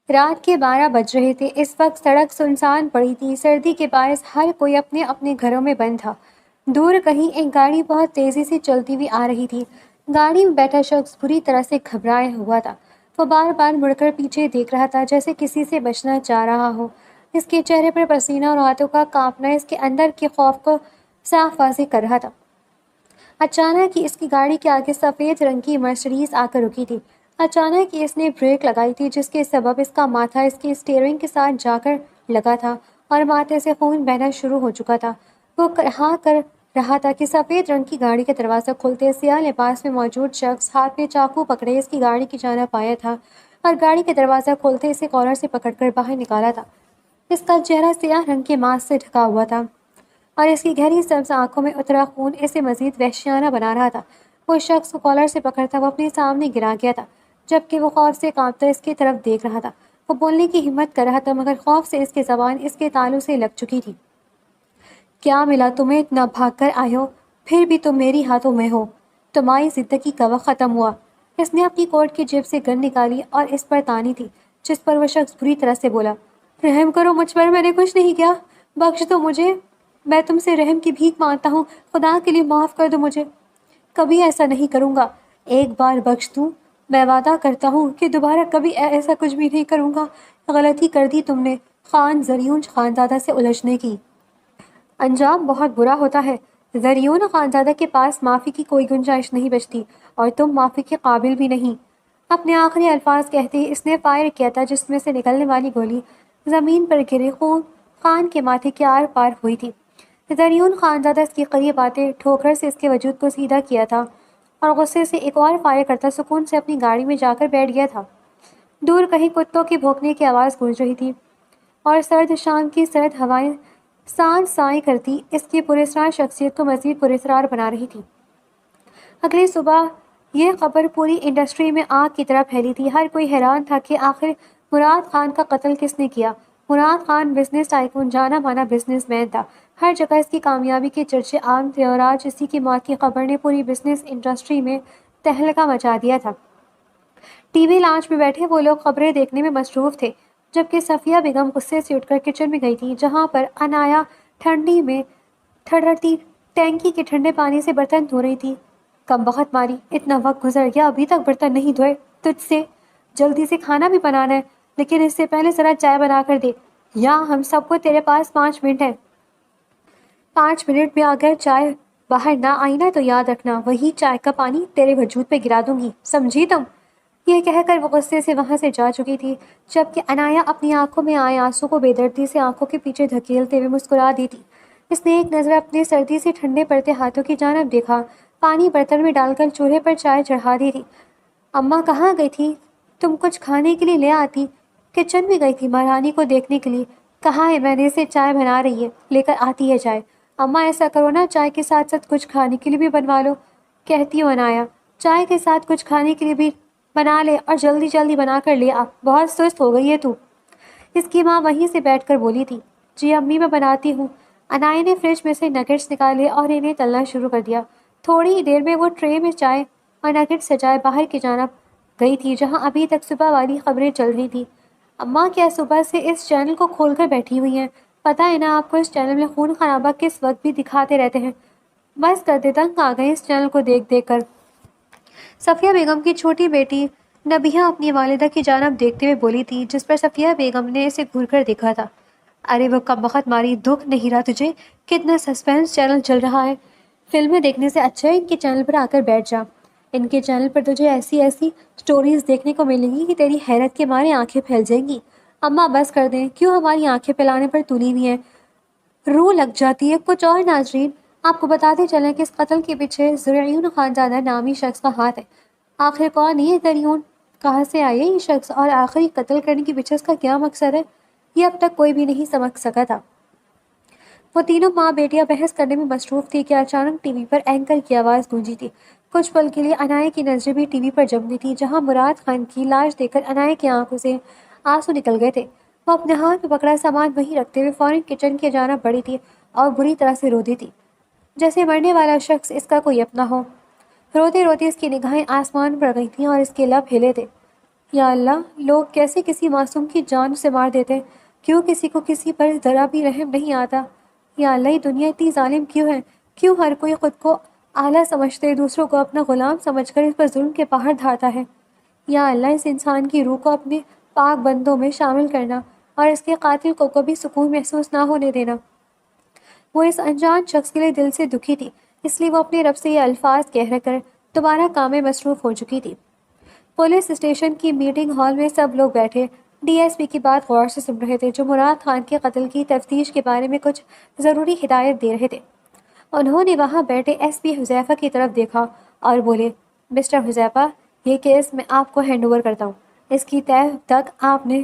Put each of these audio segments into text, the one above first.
رات کے 12 بج رہے تھے۔ اس وقت سڑک سنسان پڑی تھی۔ سردی کے باعث ہر کوئی اپنے اپنے گھروں میں بند تھا۔ دور کہیں ایک گاڑی بہت تیزی سے چلتی ہوئی آ رہی تھی۔ گاڑی میں بیٹھا شخص بری طرح سے گھبرایا ہوا تھا۔ وہ بار بار مڑ کر پیچھے دیکھ رہا تھا جیسے کسی سے بچنا چاہ رہا ہو۔ اس کے چہرے پر پسینہ اور ہاتھوں کا کانپنا اس کے اندر کے خوف کو صاف واضح کر رہا تھا۔ اچانک ہی اس کی گاڑی کے آگے سفید رنگ کی مرسڈیز آ کر رکی تھی۔ اچانک ہی اس نے بریک لگائی تھی جس کے سبب اس کا ماتھا اس کے اسٹیئرنگ کے ساتھ جا کر لگا تھا اور ماتھے سے خون بہنا شروع ہو چکا تھا۔ وہ کہا کر رہا تھا کہ سفید رنگ کی گاڑی کا دروازہ کھلتے سیاہ لباس میں موجود شخص ہاتھ میں چاقو پکڑے اس کی گاڑی کی جانب آیا تھا اور گاڑی کا دروازہ کھولتے اسے کالر سے پکڑ کر باہر نکالا تھا۔ اس کا چہرہ سیاہ رنگ کے ماسک سے ڈھکا ہوا تھا اور اس کی گہری سبز آنکھوں میں اترا خون اسے مزید وحشیانہ بنا رہا تھا۔ وہ شخص کو کالر سے پکڑتا وہ اپنے سامنے گرا گیا تھا جبکہ وہ خوف سے کانپتا اس کی طرف دیکھ رہا تھا۔ وہ بولنے کی ہمت کر رہا تھا مگر خوف سے اس کی زبان اس کے تالوں سے لگ چکی تھی۔ کیا ملا تمہیں؟ اتنا بھاگ کر آئے ہو؟ پھر بھی تم میری ہاتھوں میں ہو۔ تمہاری زندگی کا وقت ختم ہوا۔ اس نے اپنی کوٹ کی جیب سے گن نکالی اور اس پر تانی تھی جس پر وہ شخص بری طرح سے بولا، رحم کرو مجھ پر، میں نے کچھ نہیں کیا، بخش دو مجھے، میں تم سے رحم کی بھیک مانگتا ہوں، خدا کے لیے معاف کر دو مجھے، کبھی ایسا نہیں کروں گا، ایک بار بخش دوں، میں وعدہ کرتا ہوں کہ دوبارہ کبھی ایسا کچھ بھی نہیں کروں گا۔ غلطی کر دی تم نے خان زریون خانزادہ سے الجھنے کی، انجام بہت برا ہوتا ہے۔ زریون خانزادہ کے پاس معافی کی کوئی گنجائش نہیں بچتی اور تم معافی کے قابل بھی نہیں۔ اپنے آخری الفاظ کہتے ہی اس نے فائر کیا تھا جس میں سے نکلنے والی گولی زمین پر گرے خون خان کے ماتھے کے آر پار ہوئی تھی۔ زریون خانزادہ اس کے قریب آتے ٹھوکر سے اس کے وجود کو سیدھا کیا تھا اور غصے سے ایک اور فائر کرتا سکون سے اپنی گاڑی میں جا کر بیٹھ گیا تھا۔ دور کہیں کتوں کے بھونکنے کی آواز گونج رہی تھی اور سرد شام کی سرد ہوائیں سانس سائیں کرتی اس کی پراسرار شخصیت کو مزید پراسرار بنا رہی تھی۔ اگلی صبح یہ خبر پوری انڈسٹری میں آگ کی طرح پھیلی تھی۔ ہر کوئی حیران تھا کہ آخر مراد خان کا قتل کس نے کیا۔ مراد خان بزنس ٹائکون جانا مانا بزنس مین تھا۔ ہر جگہ اس کی کامیابی کے چرچے عام تھے اور آج اسی کی موت کی خبر نے پوری بزنس انڈسٹری میں تہلکہ مچا دیا تھا۔ ٹی وی لانچ میں بیٹھے وہ لوگ خبریں دیکھنے میں مصروف تھے جبکہ صفیہ بیگم غصے سے اٹھ کر کچن میں گئی تھی جہاں پر انایا ٹھنڈی میں تھڑرتی ٹینکی کے ٹھنڈے پانی سے برتن دھو رہی تھی۔ کم بخت ماری، اتنا وقت گزر گیا ابھی تک برتن نہیں دھوئے تجھ سے، جلدی سے کھانا بھی بنانا ہے لیکن اس سے پہلے ذرا چائے بنا کر دے، یا ہم سب کو تیرے پاس 5 منٹ ہیں، 5 منٹ میں اگر چائے باہر نہ آئی نا تو یاد رکھنا وہی چائے کا پانی تیرے وجود پہ گرا دوں گی، سمجھی تم؟ یہ کہہ کر وہ غصے سے وہاں سے جا چکی تھی جبکہ انایا اپنی آنکھوں میں آئے آنسو کو بے دردی سے آنکھوں کے پیچھے دھکیلتے ہوئے مسکرا دی تھی۔ اس نے ایک نظر اپنے سردی سے ٹھنڈے پڑتے ہاتھوں کی جانب دیکھا، پانی برتن میں ڈال کر چولہے پر چائے چڑھا دی تھی۔ اماں کہاں گئی تھی؟ تم کچھ کھانے کے لیے لے آتی، کچن میں گئی تھی مہارانی کو دیکھنے کے لیے، کہا ہے میں نے، اسے چائے بنا رہی ہے، لے کر آتی ہے چائے۔ اماں ایسا کرو نا چائے کے ساتھ ساتھ کچھ کھانے کے لیے بھی بنوا لو، کہتی ہوں انایا، چائے کے ساتھ کچھ کھانے کے لیے بھی بنا لے اور جلدی جلدی بنا کر لے آ، بہت سست ہو گئی ہے تو۔ اس کی ماں وہیں سے بیٹھ کر بولی تھی، جی امی میں بناتی ہوں۔ انایا نے فریج میں سے نگٹس نکالے اور انہیں تلنا شروع کر دیا۔ تھوڑی ہی دیر میں وہ ٹرے میں چائے اور نگٹس سجائے باہر کی جانب گئی تھی جہاں ابھی تک صبح والی خبریں چل رہی تھی۔ اماں کیا صبح سے اس چینل کو کھول کر بیٹھی ہوئی ہیں؟ پتہ ہے نا آپ کو اس چینل میں خون خرابہ کس وقت بھی دکھاتے رہتے ہیں، بس کر دے، تنگ آ گئے اس چینل کو دیکھ دیکھ کر۔ صفیہ بیگم کی چھوٹی بیٹی نبیہہ اپنی والدہ کی جانب دیکھتے ہوئے بولی تھی جس پر صفیہ بیگم نے اسے گھور کر دیکھا تھا، ارے وہ کم بخت ماری، دکھ نہیں رہا تجھے؟ کتنا سسپینس چینل چل رہا ہے، فلمیں دیکھنے سے اچھا ہے ان کے چینل پر آ کر بیٹھ جا، ان کے چینل پر تجھے ایسی ایسی سٹوریز دیکھنے کو ملیں گی کہ تیری حیرت کے مارے آنکھیں پھیل جائیں گی۔ اماں بس کر دیں، کیوں ہماری آنکھیں پھیلانے پر تلی ہوئی ہیں، روح لگ جاتی ہے کچھ اور۔ ناظرین آپ کو بتاتے چلیں کہ اس قتل کے پیچھے زریون خانزادہ نامی شخص کا ہاتھ ہے۔ آخر کون یہ زریون، کہاں سے آئے یہ شخص اور آخری قتل کرنے کے پیچھے اس کا کیا مقصد ہے، یہ اب تک کوئی بھی نہیں سمجھ سکا تھا۔ وہ تینوں ماں بیٹیاں بحث کرنے میں مصروف تھی کہ اچانک ٹی وی پر اینکر کی آواز گونجی تھی۔ کچھ پل کے لیے انایا کی نظریں بھی ٹی وی پر جمتی تھی جہاں مراد خان کی لاش دیکھ کر انایا کی آنکھوں سے آنسو نکل گئے تھے۔ وہ اپنے ہاتھ میں پکڑا سامان وہیں رکھتے ہوئے فوراً کچن کی جانب بڑھی تھی اور بری طرح سے رو دی تھی جیسے مرنے والا شخص اس کا کوئی اپنا ہو۔ روتے روتے اس کی نگاہیں آسمان پر گئی تھیں اور اس کے لب ہلے تھے۔ یا اللہ، لوگ کیسے کسی معصوم کی جان سے مار دیتے ہیں؟ کیوں کسی کو کسی پر ذرا بھی رحم نہیں آتا؟ یا اللہ، یہ دنیا اتنی ظالم کیوں ہے؟ کیوں ہر کوئی خود کو اعلیٰ سمجھتے دوسروں کو اپنا غلام سمجھ کر اس پر ظلم کے پہاڑ ڈھاتا ہے؟ یا اللہ، اس انسان کی روح کو اپنے پاک بندوں میں شامل کرنا اور اس کے قاتل کو کبھی سکون محسوس نہ ہونے دینا۔ وہ اس انجان شخص کے لیے دل سے دکھی تھی، اس لیے وہ اپنے رب سے یہ الفاظ کہہ کر دوبارہ کام میں مصروف ہو چکی تھی۔ پولیس اسٹیشن کی میٹنگ ہال میں سب لوگ بیٹھے ڈی ایس پی کی بات غور سے سن رہے تھے، جو مراد خان کے قتل کی تفتیش کے بارے میں کچھ ضروری ہدایت دے رہے تھے۔ انہوں نے وہاں بیٹھے ایس پی حذیفہ کی طرف دیکھا اور بولے، مسٹر حذیفہ، یہ کیس میں آپ کو ہینڈ اوور کرتا ہوں۔ اس کی طے تک آپ نے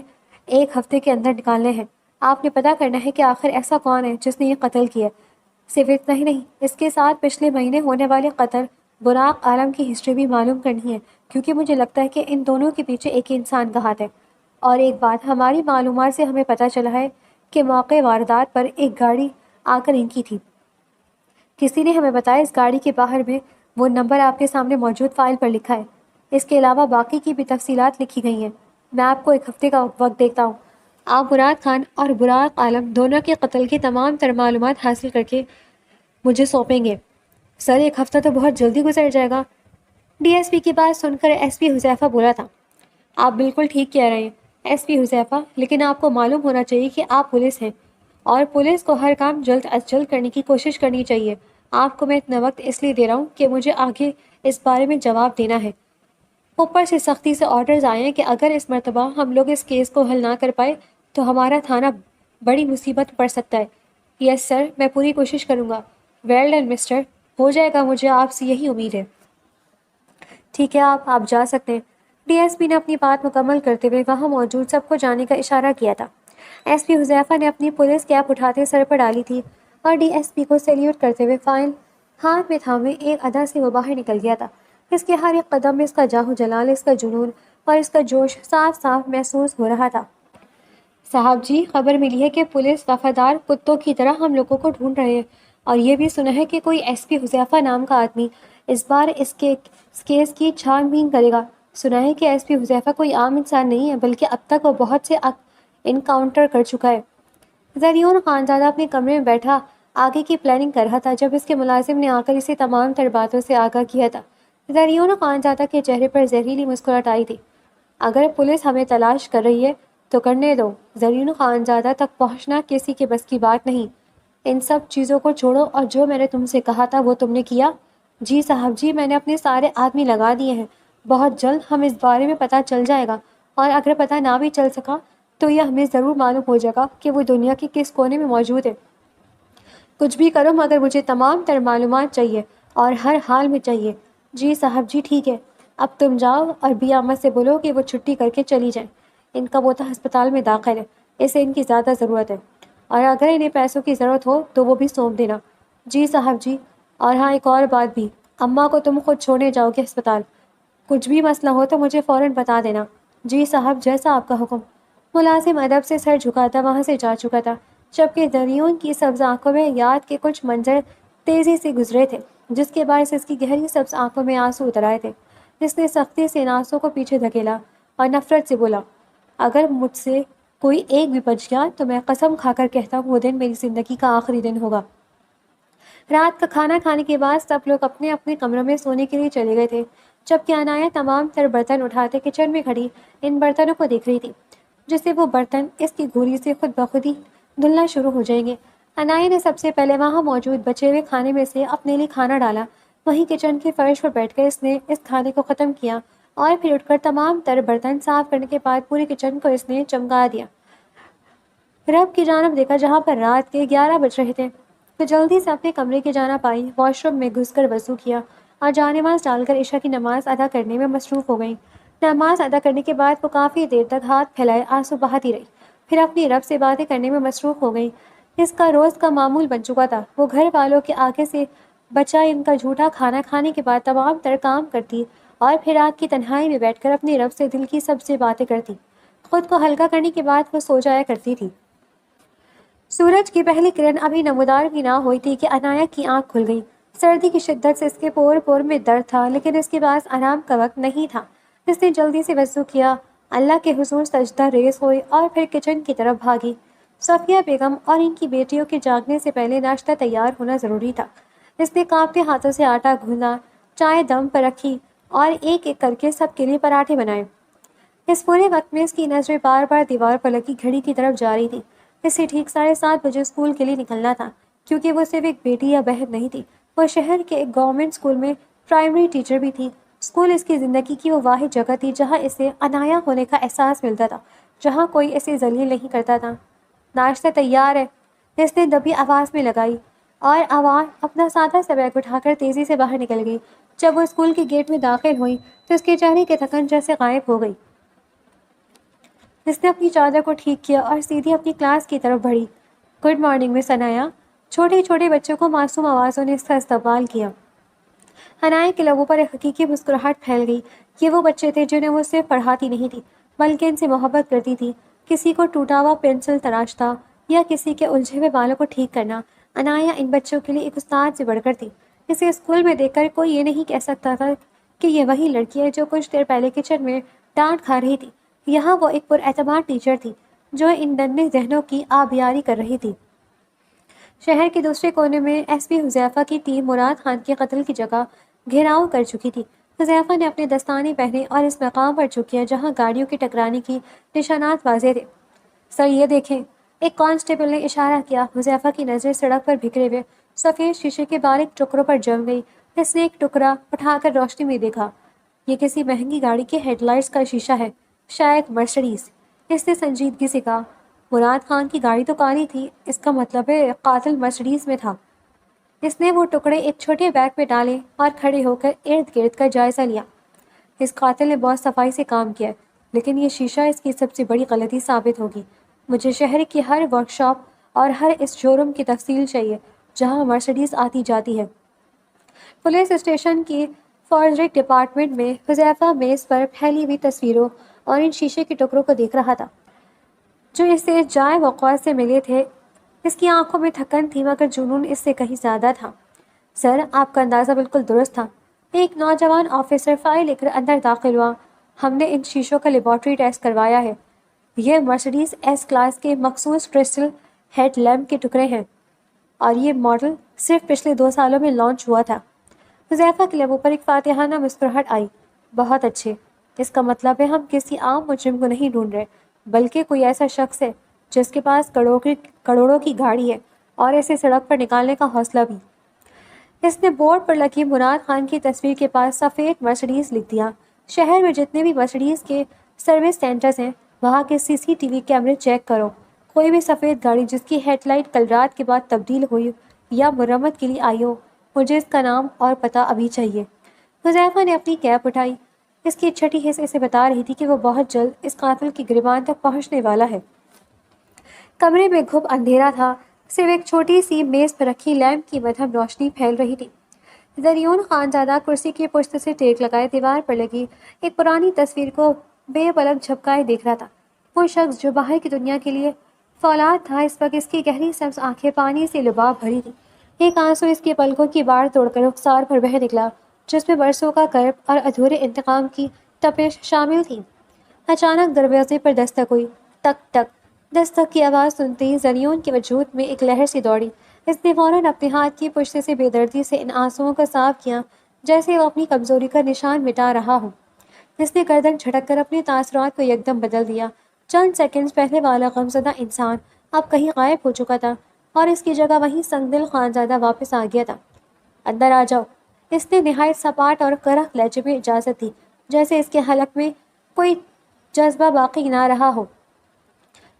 1 ہفتے کے اندر نکالنے ہیں۔ آپ نے پتہ کرنا ہے کہ آخر ایسا کون ہے جس نے یہ قتل کیا۔ صرف اتنا ہی نہیں، اس کے ساتھ پچھلے مہینے ہونے والے قتل براق عالم کی ہسٹری بھی معلوم کرنی ہے، کیونکہ مجھے لگتا ہے کہ ان دونوں کے پیچھے ایک ہی انسان کا ہاتھ ہے۔ اور ایک بات، ہماری معلومات سے ہمیں پتہ چلا ہے کہ موقع واردات پر ایک گاڑی آ کر رکی تھی۔ کسی نے ہمیں بتایا اس گاڑی کے باہر میں وہ نمبر آپ کے سامنے موجود فائل پر لکھا ہے۔ اس کے علاوہ باقی کی بھی تفصیلات لکھی گئی ہیں۔ میں آپ کو 1 ہفتے کا وقت دیتا ہوں۔ آپ مراد خان اور براق عالم دونوں کے قتل کی تمام تر معلومات حاصل کر کے مجھے سونپیں گے۔ سر، 1 ہفتہ تو بہت جلدی گزر جائے گا۔ ڈی ایس پی کی بات سن کر ایس پی حذیفہ بولا تھا، آپ بالکل ٹھیک کہہ رہے ہیں ایس پی حذیفہ، لیکن آپ کو معلوم ہونا چاہیے کہ آپ پولیس ہیں اور پولیس کو ہر کام جلد از جلد کرنے کی کوشش کرنی چاہیے۔ آپ کو میں اتنا وقت اس لیے دے رہا ہوں کہ مجھے آگے اس بارے میں جواب دینا ہے۔ اوپر سے سختی سے آرڈرز آئے ہیں کہ اگر اس مرتبہ ہم لوگ اس کیس کو حل نہ کر پائے تو ہمارا تھانہ بڑی مصیبت پڑ سکتا ہے۔ یس سر، میں پوری کوشش کروں گا۔ ویل ڈن مسٹر، ہو جائے گا، مجھے آپ سے یہی امید ہے۔ ٹھیک ہے، آپ جا سکتے ہیں۔ ڈی ایس پی نے اپنی بات مکمل کرتے ہوئے وہاں موجود سب کو جانے کا اشارہ کیا تھا۔ ایس پی حذیفہ نے اپنی پولیس کیپ اٹھاتے سر پر ڈالی تھی اور ڈی ایس پی کو سیلیوٹ کرتے ہوئے فائل ہاتھ میں تھامے ایک ادا سے وہ باہر نکل گیا تھا۔ اس کے ہر ایک قدم میں اس کا جاہو جلال، اس کا جنون اور اس کا جوش صاف صاف محسوس ہو رہا تھا۔ صاحب جی، خبر ملی ہے کہ پولیس وفادار کتوں کی طرح ہم لوگوں کو ڈھونڈ رہے ہیں، اور یہ بھی سنا ہے کہ کوئی ایس پی حذیفہ نام کا آدمی اس بار اس کیس کی چھان بین کرے گا۔ سنا ہے کہ ایس پی حذیفہ کوئی عام انسان نہیں ہے، بلکہ اب تک وہ بہت سے انکاؤنٹر کر چکا ہے۔ زریون خانزادہ اپنے کمرے میں بیٹھا آگے کی پلاننگ کر رہا تھا جب اس کے ملازم نے آ کر اسے تمام تر باتوں سے آگاہ کیا تھا۔ زریون خانزادہ کے چہرے پر زہریلی مسکراہٹ آئی تھی۔ اگر پولیس ہمیں تلاش کر رہی ہے تو کرنے دو، زریون خانزادہ تک پہنچنا کسی کے بس کی بات نہیں۔ ان سب چیزوں کو چھوڑو اور جو میں نے تم سے کہا تھا وہ تم نے کیا؟ جی صاحب جی، میں نے اپنے سارے آدمی لگا دیے ہیں۔ بہت جلد ہمیں اس بارے میں پتہ چل جائے گا، اور اگر پتہ نہ بھی چل سکا تو یہ ہمیں ضرور معلوم ہو جائے گا کہ وہ دنیا کے کس کونے میں موجود ہے۔ کچھ بھی کرو مگر مجھے تمام تر معلومات چاہیے اور ہر حال میں چاہیے۔ جی صاحب جی، ٹھیک ہے۔ اب تم جاؤ اور بی احمد سے بولو کہ وہ چھٹی کر کے چلی جائیں۔ ان کا پوتا ہسپتال میں داخل ہے، اسے ان کی زیادہ ضرورت ہے، اور اگر انہیں پیسوں کی ضرورت ہو تو وہ بھی سونپ دینا۔ جی صاحب جی۔ اور ہاں، ایک اور بات بھی، اماں کو تم خود چھوڑنے جاؤ گے ہسپتال، کچھ بھی مسئلہ ہو تو مجھے فوراً بتا دینا۔ جی صاحب، جیسا آپ کا حکم۔ ملازم ادب سے سر جھکاتا وہاں سے جا چکا تھا، جبکہ زریون کی سبز آنکھوں میں یاد کے کچھ منظر تیزی سے گزرے تھے، جس کے باعث اس کی گہری سبز آنکھوں میں آنسو اتر آئے تھے۔ اس نے سختی سے ان آنسوں کو پیچھے دھکیلا اور نفرت سے بولا، اگر مجھ سے کوئی ایک بھی بچ گیا تو میں قسم کھا کر کہتا ہوں وہ دن میری زندگی کا آخری دن ہوگا۔ رات کا کھانا کھانے کے بعد سب لوگ اپنے اپنے کمروں میں سونے کے لیے چلے گئے تھے، جبکہ عنایت تمام تر برتن اٹھاتے کچن میں کھڑی ان برتنوں کو دیکھ رہی تھی، جس سے وہ برتن اس کی گھوری سے خود بخود ہی دھلنا شروع ہو جائیں گے۔ عنایت نے سب سے پہلے وہاں موجود بچے ہوئے کھانے میں سے اپنے لیے کھانا ڈالا، وہیں کچن کی فرش پر بیٹھ کر اس نے اس کھانے کو ختم کیا اور پھر اٹھ کر تمام تر برتن صاف کرنے کے بعد پورے کچن کو اس نے چمکا دیا۔ رب کی جانب دیکھا جہاں پر رات کے 11 بج رہے تھے، تو جلدی سے اپنے کمرے کی جانب آئی، واش روم میں گھس کر وضو کیا اور جانماز ڈال کر عشاء کی نماز ادا کرنے میں مصروف ہو گئی۔ نماز ادا کرنے کے بعد وہ کافی دیر تک ہاتھ پھیلائے آنسو بہاتی رہی، پھر اپنی رب سے باتیں کرنے میں مصروف ہو گئی۔ اس کا روز کا معمول بن چکا تھا، وہ گھر والوں کے آگے سے بچا ان کا جھوٹا کھانا کھانے کے بعد تمام تر کام کرتی اور پھر رات کی تنہائی میں بیٹھ کر اپنی رب سے دل کی سب سے باتیں کرتی۔ خود کو ہلکا کرنے کے بعد وہ سو جایا کرتی تھی۔ سورج کی پہلی کرن ابھی نمودار بھی نہ ہوئی تھی کہ عنایت کی آنکھ کھل گئی۔ سردی کی شدت سے اس کے پور پور میں درد تھا، لیکن اس کے پاس آرام کا وقت نہیں تھا۔ اس نے جلدی سے وضو کیا اللہ کے حضور سجدہ ریز ہوئی اور پھر کچن کی طرف بھاگی۔ صفیہ بیگم اور ان کی بیٹیوں کے جاگنے سے پہلے ناشتہ تیار ہونا ضروری تھا۔ اس نے کانپتے ہاتھوں سے آٹا گھونا، چائے دم پر رکھی اور ایک ایک کر کے سب کے لیے پراٹھے بنائے۔ اس پورے وقت میں اس کی نظریں بار بار دیوار پر لگی گھڑی کی طرف جا رہی تھی۔ اسے ٹھیک 7:30 بجے اسکول کے لیے نکلنا تھا، کیونکہ وہ صرف ایک بیٹی یا بہن نہیں تھی، وہ شہر کے ایک گورنمنٹ اسکول میں پرائمری ٹیچر بھی تھی۔ اسکول اس کی زندگی کی وہ واحد جگہ تھی جہاں اسے انایا ہونے کا احساس ملتا تھا، جہاں کوئی اسے ذلیل نہیں کرتا تھا۔ ناشتہ تیار ہے، اس نے دبی آواز میں لگائی، اور عوام اپنا سادہ سا بیگ اٹھا کر تیزی سے باہر نکل گئی۔ جب وہ اسکول کے گیٹ میں داخل ہوئی تو اس کے چہرے کی تھکن جیسے غائب ہو گئی۔ اس نے اپنی چادر کو ٹھیک کیا اور سیدھی اپنی کلاس کی طرف بڑھی۔ گڈ مارننگ مس انایا۔ چھوٹے چھوٹے بچوں کو معصوم آوازوں نے اس کا استقبال کیا۔ انایا کے لبوں پر ایک حقیقی مسکراہٹ پھیل گئی۔ یہ وہ بچے تھے جنہیں وہ صرف پڑھاتی نہیں تھی، بلکہ ان سے محبت کرتی تھی۔ کسی کو ٹوٹا ہوا پینسل تراشنا یا کسی کے الجھے ہوئے بالوں کو ٹھیک کرنا، انایا ان بچوں کے لیے ایک استاد سے بڑھ کر تھی۔ اسے اسکول میں دیکھ کر کوئی یہ نہیں کہہ سکتا تھا کہ یہ وہی لڑکی ہے جو کچھ دیر پہلے کچن میں ڈانٹ کھا رہی تھی۔ یہاں وہ ایک پراعتماد ٹیچر تھی جو ان ننھے ذہنوں کی آبیاری کر رہی تھی۔ شہر کے دوسرے کونے میں ایس پی حذیفہ کی ٹیم مراد خان کے قتل کی جگہ گھیراؤ کر چکی تھی۔ حذیفہ نے اپنے دستانے پہنے اور اس مقام پر جھکیا جہاں گاڑیوں کے ٹکرانے کی نشانات واضح تھے۔ سر یہ دیکھیں، ایک کانسٹیبل نے اشارہ کیا۔ حذیفہ کی نظریں سڑک پر بکھرے ہوئے سفید شیشے کے باریک ٹکڑوں پر جم گئی۔ اس نے ایک ٹکڑا اٹھا کر روشنی میں دیکھا۔ یہ کسی مہنگی گاڑی کے ہیڈ لائٹس کا شیشہ ہے، شاید مرسڈیز۔ اس نے سنجیدگی سے کہا، مراد خان کی گاڑی تو کالی تھی، اس کا مطلب ہے قاتل مرسڈیز میں تھا۔ اس نے وہ ٹکڑے ایک چھوٹے بیگ میں ڈالے اور کھڑے ہو کر ارد گرد کا جائزہ لیا۔ اس قاتل نے بہت صفائی سے کام کیا ہے، لیکن یہ شیشہ اس کی سب سے بڑی غلطی ثابت ہوگی۔ مجھے شہر کی ہر ورک شاپ اور ہر اس شو روم کی تفصیل چاہیے جہاں مرسڈیز آتی جاتی ہے۔ پولیس اسٹیشن کی فورنزک ڈپارٹمنٹ میں حذیفہ میز پر پھیلی ہوئی تصویروں اور ان شیشے کے ٹکڑوں کو دیکھ رہا تھا جو اس سے جائے وقوع سے ملے تھے۔ اس کی آنکھوں میں تھکن تھی، مگر جنون اس سے کہیں زیادہ تھا۔ سر، آپ کا اندازہ بالکل درست تھا۔ ایک نوجوان آفیسر فائل لے کر اندر داخل ہوا۔ ہم نے ان شیشوں کا لیبارٹری ٹیسٹ کروایا ہے۔ یہ مرسڈیز ایس کلاس کے مخصوص کرسٹل ہیڈ لیمپ کے ٹکڑے ہیں، اور یہ ماڈل صرف پچھلے 2 سالوں میں لانچ ہوا تھا۔ حذیفہ کے لبوں پر ایک فاتحانہ مسکراہٹ آئی۔ بہت اچھے، اس کا مطلب ہے ہم کسی عام مجرم کو نہیں ڈھونڈ رہے، بلکہ کوئی ایسا شخص ہے جس کے پاس کروڑوں کی گاڑی ہے اور اسے سڑک پر نکالنے کا حوصلہ بھی۔ اس نے بورڈ پر لگی مراد خان کی تصویر کے پاس سفید مرسڈیز لکھ دیا۔ شہر میں جتنے بھی مرسڈیز کے سروس سینٹرز ہیں، وہاں کے CCTV کیمرے چیک کرو۔ کوئی بھی سفید گاڑی جس کی ہیڈ لائٹ کل رات کے بعد تبدیل ہوئی یا مرمت کے لیے آئی ہو، مجھے اس کا نام اور پتہ ابھی چاہیے۔ حذیفہ نے اپنی کیپ اٹھائی۔ اس کی چھٹی حص اسے بتا رہی تھی کہ وہ بہت جلد اس قاتل کی گریبان تک پہنچنے والا ہے۔ کمرے میں گھپ اندھیرا تھا، صرف ایک چھوٹی سی میز پر رکھی لیمپ کی مدھم روشنی پھیل رہی تھی۔ زریون خانزادہ کرسی کی پشت سے ٹیک لگائے دیوار پر لگی ایک پرانی تصویر کو بے پلک جھپکائے دیکھ رہا تھا۔ وہ شخص جو باہر کی دنیا کے لیے فولاد تھا، اس وقت اس کی گہری سبز آنکھیں پانی سے لباب بھری تھی۔ ایک آنسو اس کی پلکوں کی باڑ توڑ کر رخسار پر بہہ نکلا، جس میں برسوں کا کرب اور ادھورے انتقام کی تپش شامل تھی۔ اچانک دروازے پر دستک ہوئی۔ ٹک ٹک۔ دستک کی آواز سنتے ہی زریون کے وجود میں ایک لہر سی دوڑی۔ اس نے فوراً اپنے ہاتھ کی پشت سے بے دردی سے ان آنسوؤں کو صاف کیا، جیسے وہ اپنی کمزوری کا نشان مٹا رہا ہو۔ اس نے گردن جھٹک کر اپنے تاثرات کو یکدم بدل دیا۔ چند سیکنڈز پہلے والا غمزدہ انسان اب کہیں غائب ہو چکا تھا، اور اس کی جگہ وہیں سنگ دل خانزادہ واپس آ گیا تھا۔ اندر آ جاؤ، اس نے نہایت سپاٹ اور کرخت لہجے میں اجازت دی، جیسے اس کے حلق میں کوئی جذبہ باقی نہ رہا ہو۔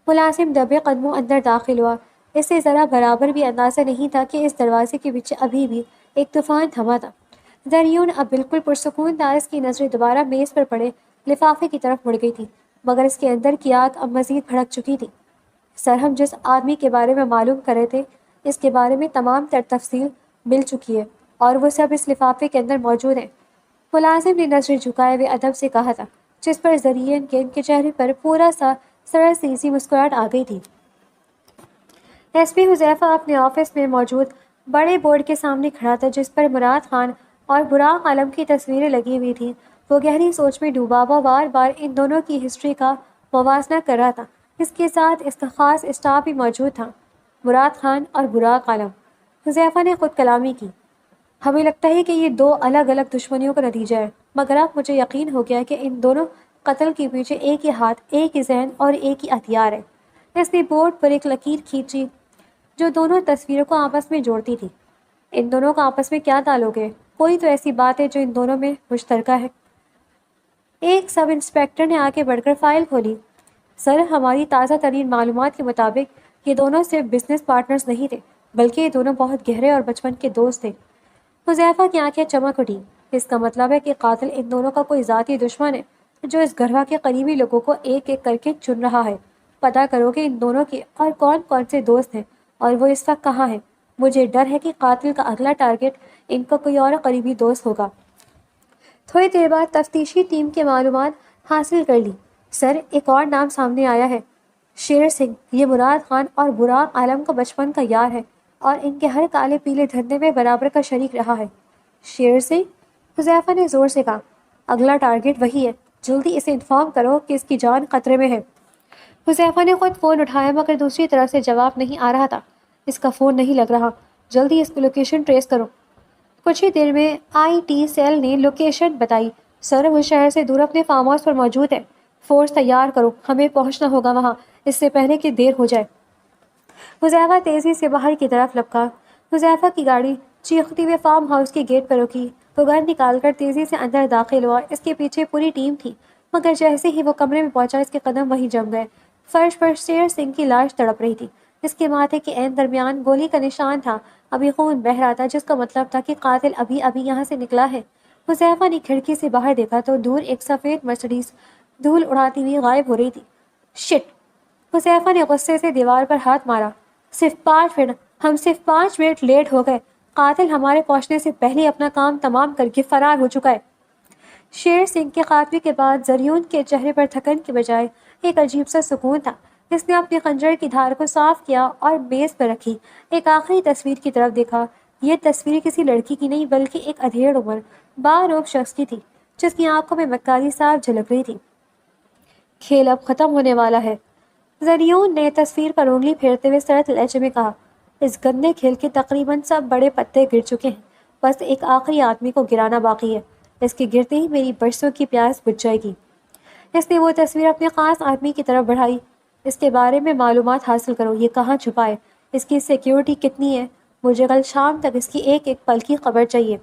ملازم دبے قدموں اندر داخل ہوا۔ اسے ذرا برابر بھی اندازہ نہیں تھا کہ اس دروازے کے پیچھے ابھی بھی ایک طوفان تھما تھا۔ زریون اب بالکل پرسکون تھا۔ اس کی نظریں دوبارہ میز پر پڑے لفافے کی طرف مڑ گئی تھی، مگر اس کے اندر کی آگ اب مزید بھڑک چکی تھی۔ سر، ہم جس آدمی کے بارے میں معلوم کر رہے تھے، اس کے بارے میں تمام تر تفصیل مل چکی ہے، اور وہ سب اس لفافے کے اندر موجود ہیں۔ ملازم نے نظریں جھکائے ہوئے ادب سے کہا تھا، جس پر زرین کے ان کے چہرے پر پورا سا سرل سی مسکراہٹ آ گئی تھی۔ ایس پی حذیفہ اپنے آفس میں موجود بڑے بورڈ کے سامنے کھڑا تھا، جس پر مراد خان اور براق عالم کی تصویریں لگی ہوئی تھیں۔ وہ گہری سوچ میں ڈوبا، وہ بار بار ان دونوں کی ہسٹری کا موازنہ کر رہا تھا۔ اس کے ساتھ اس کا خاص اسٹاف بھی موجود تھا، مراد خان اور براق عالم۔ حذیفہ نے خود کلامی کی۔ ہمیں لگتا ہے کہ یہ دو الگ الگ دشمنیوں کا نتیجہ ہے، مگر اب مجھے یقین ہو گیا کہ ان دونوں قتل کے پیچھے ایک ہی ہاتھ، ایک ہی ذہن اور ایک ہی ہتھیار ہے۔ اس نے بورڈ پر ایک لکیر کھینچی جو دونوں تصویروں کو آپس میں جوڑتی تھی۔ ان دونوں کا آپس میں کیا تعلق ہے؟ کوئی تو ایسی بات ہے جو ان دونوں میں مشترکہ ہے۔ ایک سب انسپیکٹر نے آگے بڑھ کر فائل کھولی۔ سر، ہماری تازہ ترین معلومات کے مطابق یہ دونوں صرف بزنس پارٹنرز نہیں تھے، بلکہ یہ دونوں بہت گہرے اور بچپن کے دوست تھے۔ حذیفہ کی آنکھیں چمک اٹھی۔ اس کا مطلب ہے کہ قاتل ان دونوں کا کوئی ذاتی دشمن ہے جو اس گھروا کے قریبی لوگوں کو ایک ایک کر کے چن رہا ہے۔ پتہ کرو کہ ان دونوں کے اور کون کون سے دوست ہیں اور وہ اس وقت کہاں ہیں۔ مجھے ڈر ہے کہ قاتل کا اگلا ٹارگٹ ان کا کوئی اور قریبی دوست ہوگا۔ تھوڑی دیر بعد تفتیشی ٹیم کے معلومات حاصل کر لی۔ سر، ایک اور نام سامنے آیا ہے، شیر سنگھ۔ یہ مراد خان اور براق عالم کا بچپن کا یار ہے اور ان کے ہر کالے پیلے دھندے میں برابر کا شریک رہا ہے۔ شیر سنگھ؟ حذیفہ نے زور سے کہا۔ اگلا ٹارگٹ وہی ہے، جلدی اسے انفارم کرو کہ اس کی جان خطرے میں ہے۔ حذیفہ نے خود فون اٹھایا مگر دوسری طرف سے جواب نہیں آ رہا تھا۔ اس کا فون نہیں لگ رہا، جلدی اس کی لوکیشن ٹریس کرو۔ کچھ ہی دیر میں آئی ٹی سیل نے لوکیشن بتائی۔ سر، وہ شہر سے دور اپنے فارم ہاؤس پر موجود ہے، فورس تیار کرو، ہمیں پہنچنا ہوگا وہاں اس سے پہلے کہ دیر ہو جائے۔ حذیفہ تیزی سے باہر کی طرف لپکا۔ حذیفہ کی گاڑی چیختی ہوئے فارم ہاؤس کے گیٹ پر رکی۔ وہ گن نکال کر تیزی سے اندر داخل ہوا۔ اس کے پیچھے پوری ٹیم تھی، مگر جیسے ہی وہ کمرے میں پہنچا اس کے قدم وہیں جم گئے۔ فرش پر شیر سنگھ کی لاش تڑپ رہی تھی۔ اس کے ماتھے کے عین درمیان گولی کا نشان تھا، ابھی خون بہہ رہا تھا، جس کا مطلب تھا کہ قاتل ابھی ابھی یہاں سے نکلا ہے۔ حذیفہ نے کھڑکی سے باہر دیکھا تو دور ایک سفید مرسڈیز دھول اڑاتی ہوئی غائب ہو رہی تھی۔ شٹ! حذیفہ نے غصے سے دیوار پر ہاتھ مارا۔ صرف 5 منٹ، ہم صرف 5 منٹ لیٹ ہو گئے۔ قاتل ہمارے پہنچنے سے پہلے اپنا کام تمام کر کے فرار ہو چکا ہے۔ شیر سنگھ کے خاتمے کے بعد زریون کے چہرے پر تھکن کے بجائے ایک عجیب سا سکون تھا۔ اس نے اپنے خنجر کی دھار کو صاف کیا اور میز پر رکھی۔ ایک آخری تصویر کی طرف دیکھا۔ یہ تصویر کسی لڑکی کی نہیں بلکہ ایک ادھیڑ عمر باروب شخص کی تھی، جس کی آنکھوں میں مکاری صاف جھلک رہی تھی۔ کھیل اب ختم ہونے والا ہے، زریون نے تصویر پر انگلی پھیرتے ہوئے سرد لہجے میں کہا۔ اس گندے کھیل کے تقریباً سب بڑے پتے گر چکے ہیں، بس ایک آخری آدمی کو گرانا باقی ہے۔ اس کے گرتے ہی میری برسوں کی پیاس بجھ جائے گی۔ اس نے وہ تصویر اپنے خاص آدمی کی طرف بڑھائی۔ اس کے بارے میں معلومات حاصل کرو، یہ کہاں چھپا ہے، اس کی سیکیورٹی کتنی ہے، مجھے کل شام تک اس کی ایک ایک پل کی خبر چاہیے۔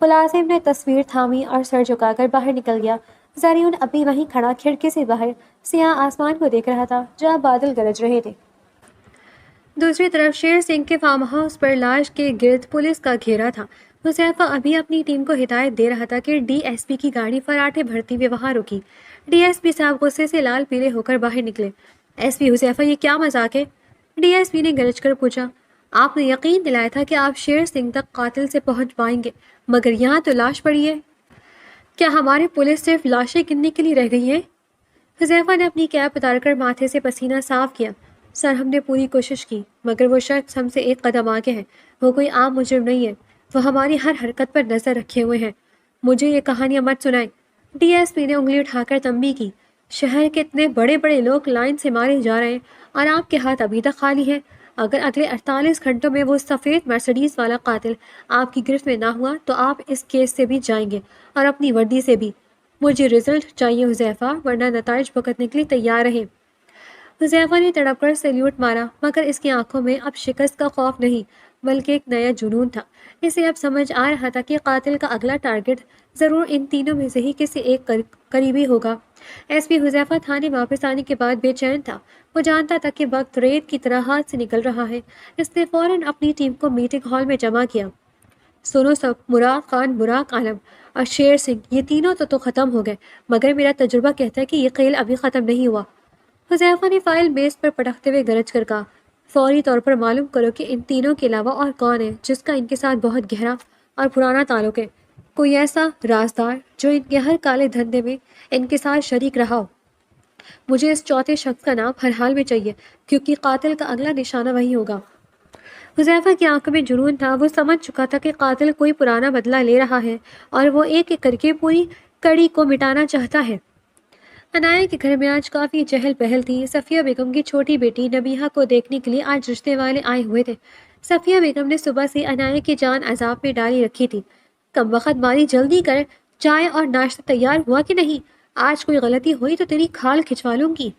ملازم نے تصویر تھامی اور سر جھکا کر باہر نکل گیا۔ زریون ابھی وہیں کھڑا کھڑکی سے باہر سیاہ آسمان کو دیکھ رہا تھا جہاں بادل گرج رہے تھے۔ دوسری طرف شیر سنگھ کے فارم ہاؤس پر لاش کے گرد پولیس کا گھیرا تھا۔ حذیفہ ابھی اپنی ٹیم کو ہدایت دے رہا تھا کہ ڈی ایس پی کی گاڑی فراٹے بھرتی ہوئے وہاں رکی۔ ڈی ایس پی صاحب غصے سے لال پیلے ہو کر باہر نکلے۔ ایس پی حذیفہ، یہ کیا مذاق ہے؟ ڈی ایس پی نے گرج کر پوچھا۔ آپ نے یقین دلایا تھا کہ آپ شیر سنگھ تک قاتل سے پہنچ پائیں گے، مگر یہاں تو لاش پڑی ہے۔ کیا ہمارے پولیس صرف لاشیں گننے کے لیے رہ گئی ہے؟ حذیفہ نے اپنی کیپ اتار کر ماتھے سے پسینہ صاف کیا۔ سر، ہم نے پوری کوشش کی، مگر وہ شخص ہم سے ایک قدم آگے ہے۔ وہ کوئی عام مجرم نہیں ہے، وہ ہماری ہر حرکت پر نظر رکھے ہوئے ہیں۔ مجھے یہ کہانیاں مت سنائیں۔ ڈی ایس پی نے انگلی اٹھا کر تنبیہ کی۔ شہر کے اتنے بڑے بڑے لوگ لائن سے مارے جا رہے ہیں اور آپ کے ہاتھ ابھی تک خالی ہیں۔ اگر اگلے 48 گھنٹوں میں وہ سفید مرسڈیز والا قاتل آپ کی گرفت میں نہ ہوا تو آپ اس کیس سے بھی جائیں گے اور اپنی وردی سے بھی۔ مجھے رزلٹ چاہیے حذیفہ، ورنہ نتائج بھگتنے کے لیے تیار رہیں۔ حذیفہ نے تڑپ کر سیلیوٹ مارا، مگر اس کی آنکھوں میں اب شکست کا خوف نہیں بلکہ ایک نیا جنون تھا۔ اسے اب سمجھ آ رہا تھا کہ قاتل کا اگلا ٹارگٹ ضرور ان تینوں میں سے ہی کسی ایک قریبی ہوگا۔ ایس پی حذیفہ تھانے واپس آنے کے بعد بے چین تھا۔ وہ جانتا تھا کہ وقت ریت کی طرح ہاتھ سے نکل رہا ہے۔ اس نے فوراً اپنی ٹیم کو میٹنگ ہال میں جمع کیا۔ سنو سب، مراد خان، براق عالم اور شیر سنگھ، یہ تینوں تو ختم ہو گئے، مگر میرا تجربہ کہتا ہے کہ یہ کھیل ابھی ختم نہیں ہوا۔ حذیفہ نے فائل میز پر پٹکتے ہوئے گرج کر کہا۔ فوری طور پر معلوم کرو کہ ان تینوں کے علاوہ اور کون ہے جس کا ان کے ساتھ بہت گہرا اور پرانا تعلق ہے، کوئی ایسا رازدار جو ان کے ہر کالے دھندے میں ان کے ساتھ شریک رہا ہو۔ مجھے اس چوتھے شخص کا نام ہر حال میں چاہیے، کیونکہ قاتل کا اگلا نشانہ وہی ہوگا۔ حذیفہ کی آنکھوں میں جنون تھا۔ وہ سمجھ چکا تھا کہ قاتل کوئی پرانا بدلہ لے رہا ہے اور وہ ایک ایک کر کے پوری کڑی کو مٹانا چاہتا ہے۔ عنایہ کے گھر میں آج کافی چہل پہل تھی۔ صفیہ بیگم کی چھوٹی بیٹی نبیہہ کو دیکھنے کے لیے آج رشتے والے آئے ہوئے تھے۔ صفیہ بیگم نے صبح سے عنایہ کی جان عذاب میں ڈالی رکھی تھی۔ کم وقت ماری، جلدی کر، چائے اور ناشتہ تیار ہوا کہ نہیں؟ آج کوئی غلطی ہوئی تو تیری کھال کھچوا لوں گی۔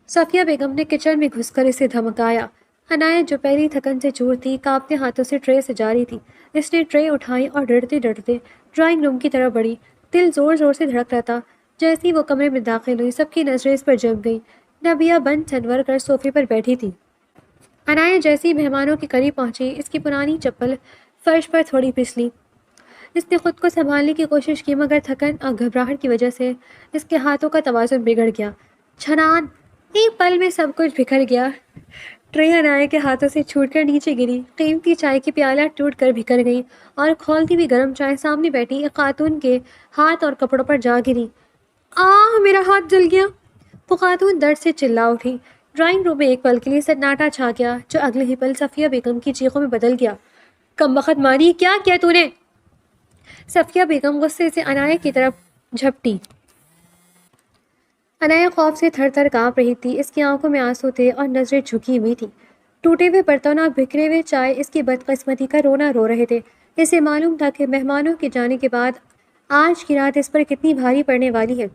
صفیہ بیگم نے کچن میں گھس کر اسے دھمکایا۔ عنایہ جو پہلی تھکن سے چور تھی، کانپتے ہاتھوں سے ٹرے سجا رہی تھی۔ اس نے ٹرے اٹھائی اور ڈرتے ڈرتے ڈرائنگ روم کی طرف بڑھی۔ دل زور زور سے دھڑک رہا تھا۔ جیسے ہی وہ کمرے میں داخل ہوئی، سب کی نظریں اس پر جم گئی۔ نبیہہ بن سنور کر صوفے پر بیٹھی تھی۔ عنایہ جیسے ہی مہمانوں کے قریب پہنچی، اس کی پرانی چپل فرش پر تھوڑی پھسلی۔ اس نے خود کو سنبھالنے کی کوشش کی، مگر تھکن اور گھبراہٹ کی وجہ سے اس کے ہاتھوں کا توازن بگڑ گیا۔ چھنان! ایک پل میں سب کچھ بکھر گیا۔ ٹرے عنایہ کے ہاتھوں سے چھوٹ کر نیچے گری۔ قیمتی چائے کی پیالہ ٹوٹ کر بکھر گئی اور کھولتی ہوئی گرم چائے سامنے بیٹھی ایک خاتون کے ہاتھ اور کپڑوں پر جا گری۔ آہ! میرا ہاتھ جل گیا! وہ خاتون درد سے چلا اٹھی۔ ڈرائنگ روم میں ایک پل کے لیے سناٹا چھا گیا، جو اگلے ہی پل صفیہ بیگم کی چیخوں میں بدل گیا۔ کمبخت ماری، کیا کیا تو نے؟ صفیہ بیگم غصے سے عنایہ کی طرف جھپٹی۔ عنایہ خوف سے تھر تھر کانپ رہی تھی۔ اس کی آنکھوں میں آنسو تھے اور نظریں جھکی ہوئی تھیں۔ ٹوٹے ہوئے برتن اور بکھرے ہوئے چائے اس کی بدقسمتی کا رونا رو رہے تھے۔ اسے معلوم تھا کہ مہمانوں کے جانے کے بعد آج کی رات اس پر کتنی بھاری پڑنے والی ہے۔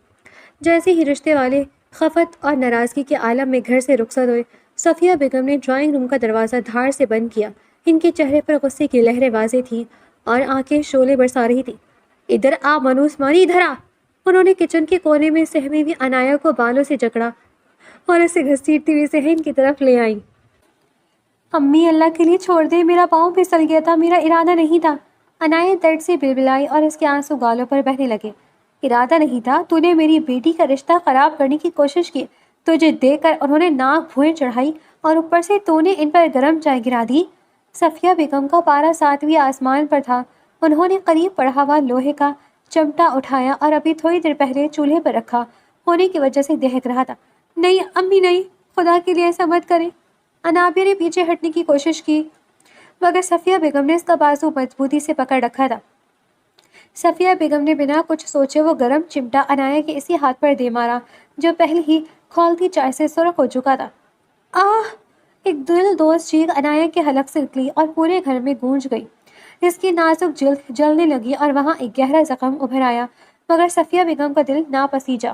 جیسے ہی رشتے والے خفت اور ناراضگی کے عالم میں گھر سے رخصت ہوئے، صفیہ بیگم نے ڈرائنگ روم کا دروازہ دھاڑ سے بند کیا۔ ان کے چہرے پر غصے کی لہریں واضح تھیں اور آنکھیں شعلے برسا رہی تھیں۔ ادھر آ منوس ماری، ادھر آ! انہوں نے کچن کے کونے میں سہمی ہوئی عنایہ کو بالوں سے جکڑا اور اسے گھسیٹتی ہوئی صحن کی طرف لے آئی۔ امی، اللہ کے لیے چھوڑ دے، میرا پاؤں پھسل گیا تھا، میرا ارادہ نہیں تھا۔ عنایہ درد سے بلبلائی اور اس کے آنسو گالوں پر بہنے لگے۔ ارادہ نہیں تھا؟ تو نے میری بیٹی کا رشتہ خراب کرنے کی کوشش کی، تجھے دیکھ کر انہوں نے ناک بھوئیں چڑھائی اور اوپر سے تو نے ان پر گرم چائے گرا دی۔ صفیہ بیگم کا پارا ساتویں آسمان پر تھا۔ انہوں نے قریب پڑا ہوا لوہے کا چمٹا اٹھایا اور ابھی تھوڑی دیر پہلے چولہے پر رکھا ہونے کی وجہ سے دہک رہا تھا۔ نہیں امی نہیں، خدا کے لیے ایسا مت کریں۔ انابیہ نے پیچھے ہٹنے کی کوشش کی، مگر صفیہ بیگم نے اس کا بازو مضبوطی سے پکڑ رکھا تھا۔ صفیہ بیگم نے بنا کچھ سوچے وہ گرم چمٹا عنایہ کے اسی ہاتھ پر دے مارا جو پہلے ہی کھولتی چائے سے سرخ ہو چکا تھا۔ آہ! ایک دل دوز چیخ عنایہ کے حلق سے نکلی اور پورے گھر میں گونج گئی۔ اس کی نازک جلد جلنے لگی اور وہاں ایک گہرا زخم ابھر آیا، مگر صفیہ بیگم کا دل نہ پسیجا۔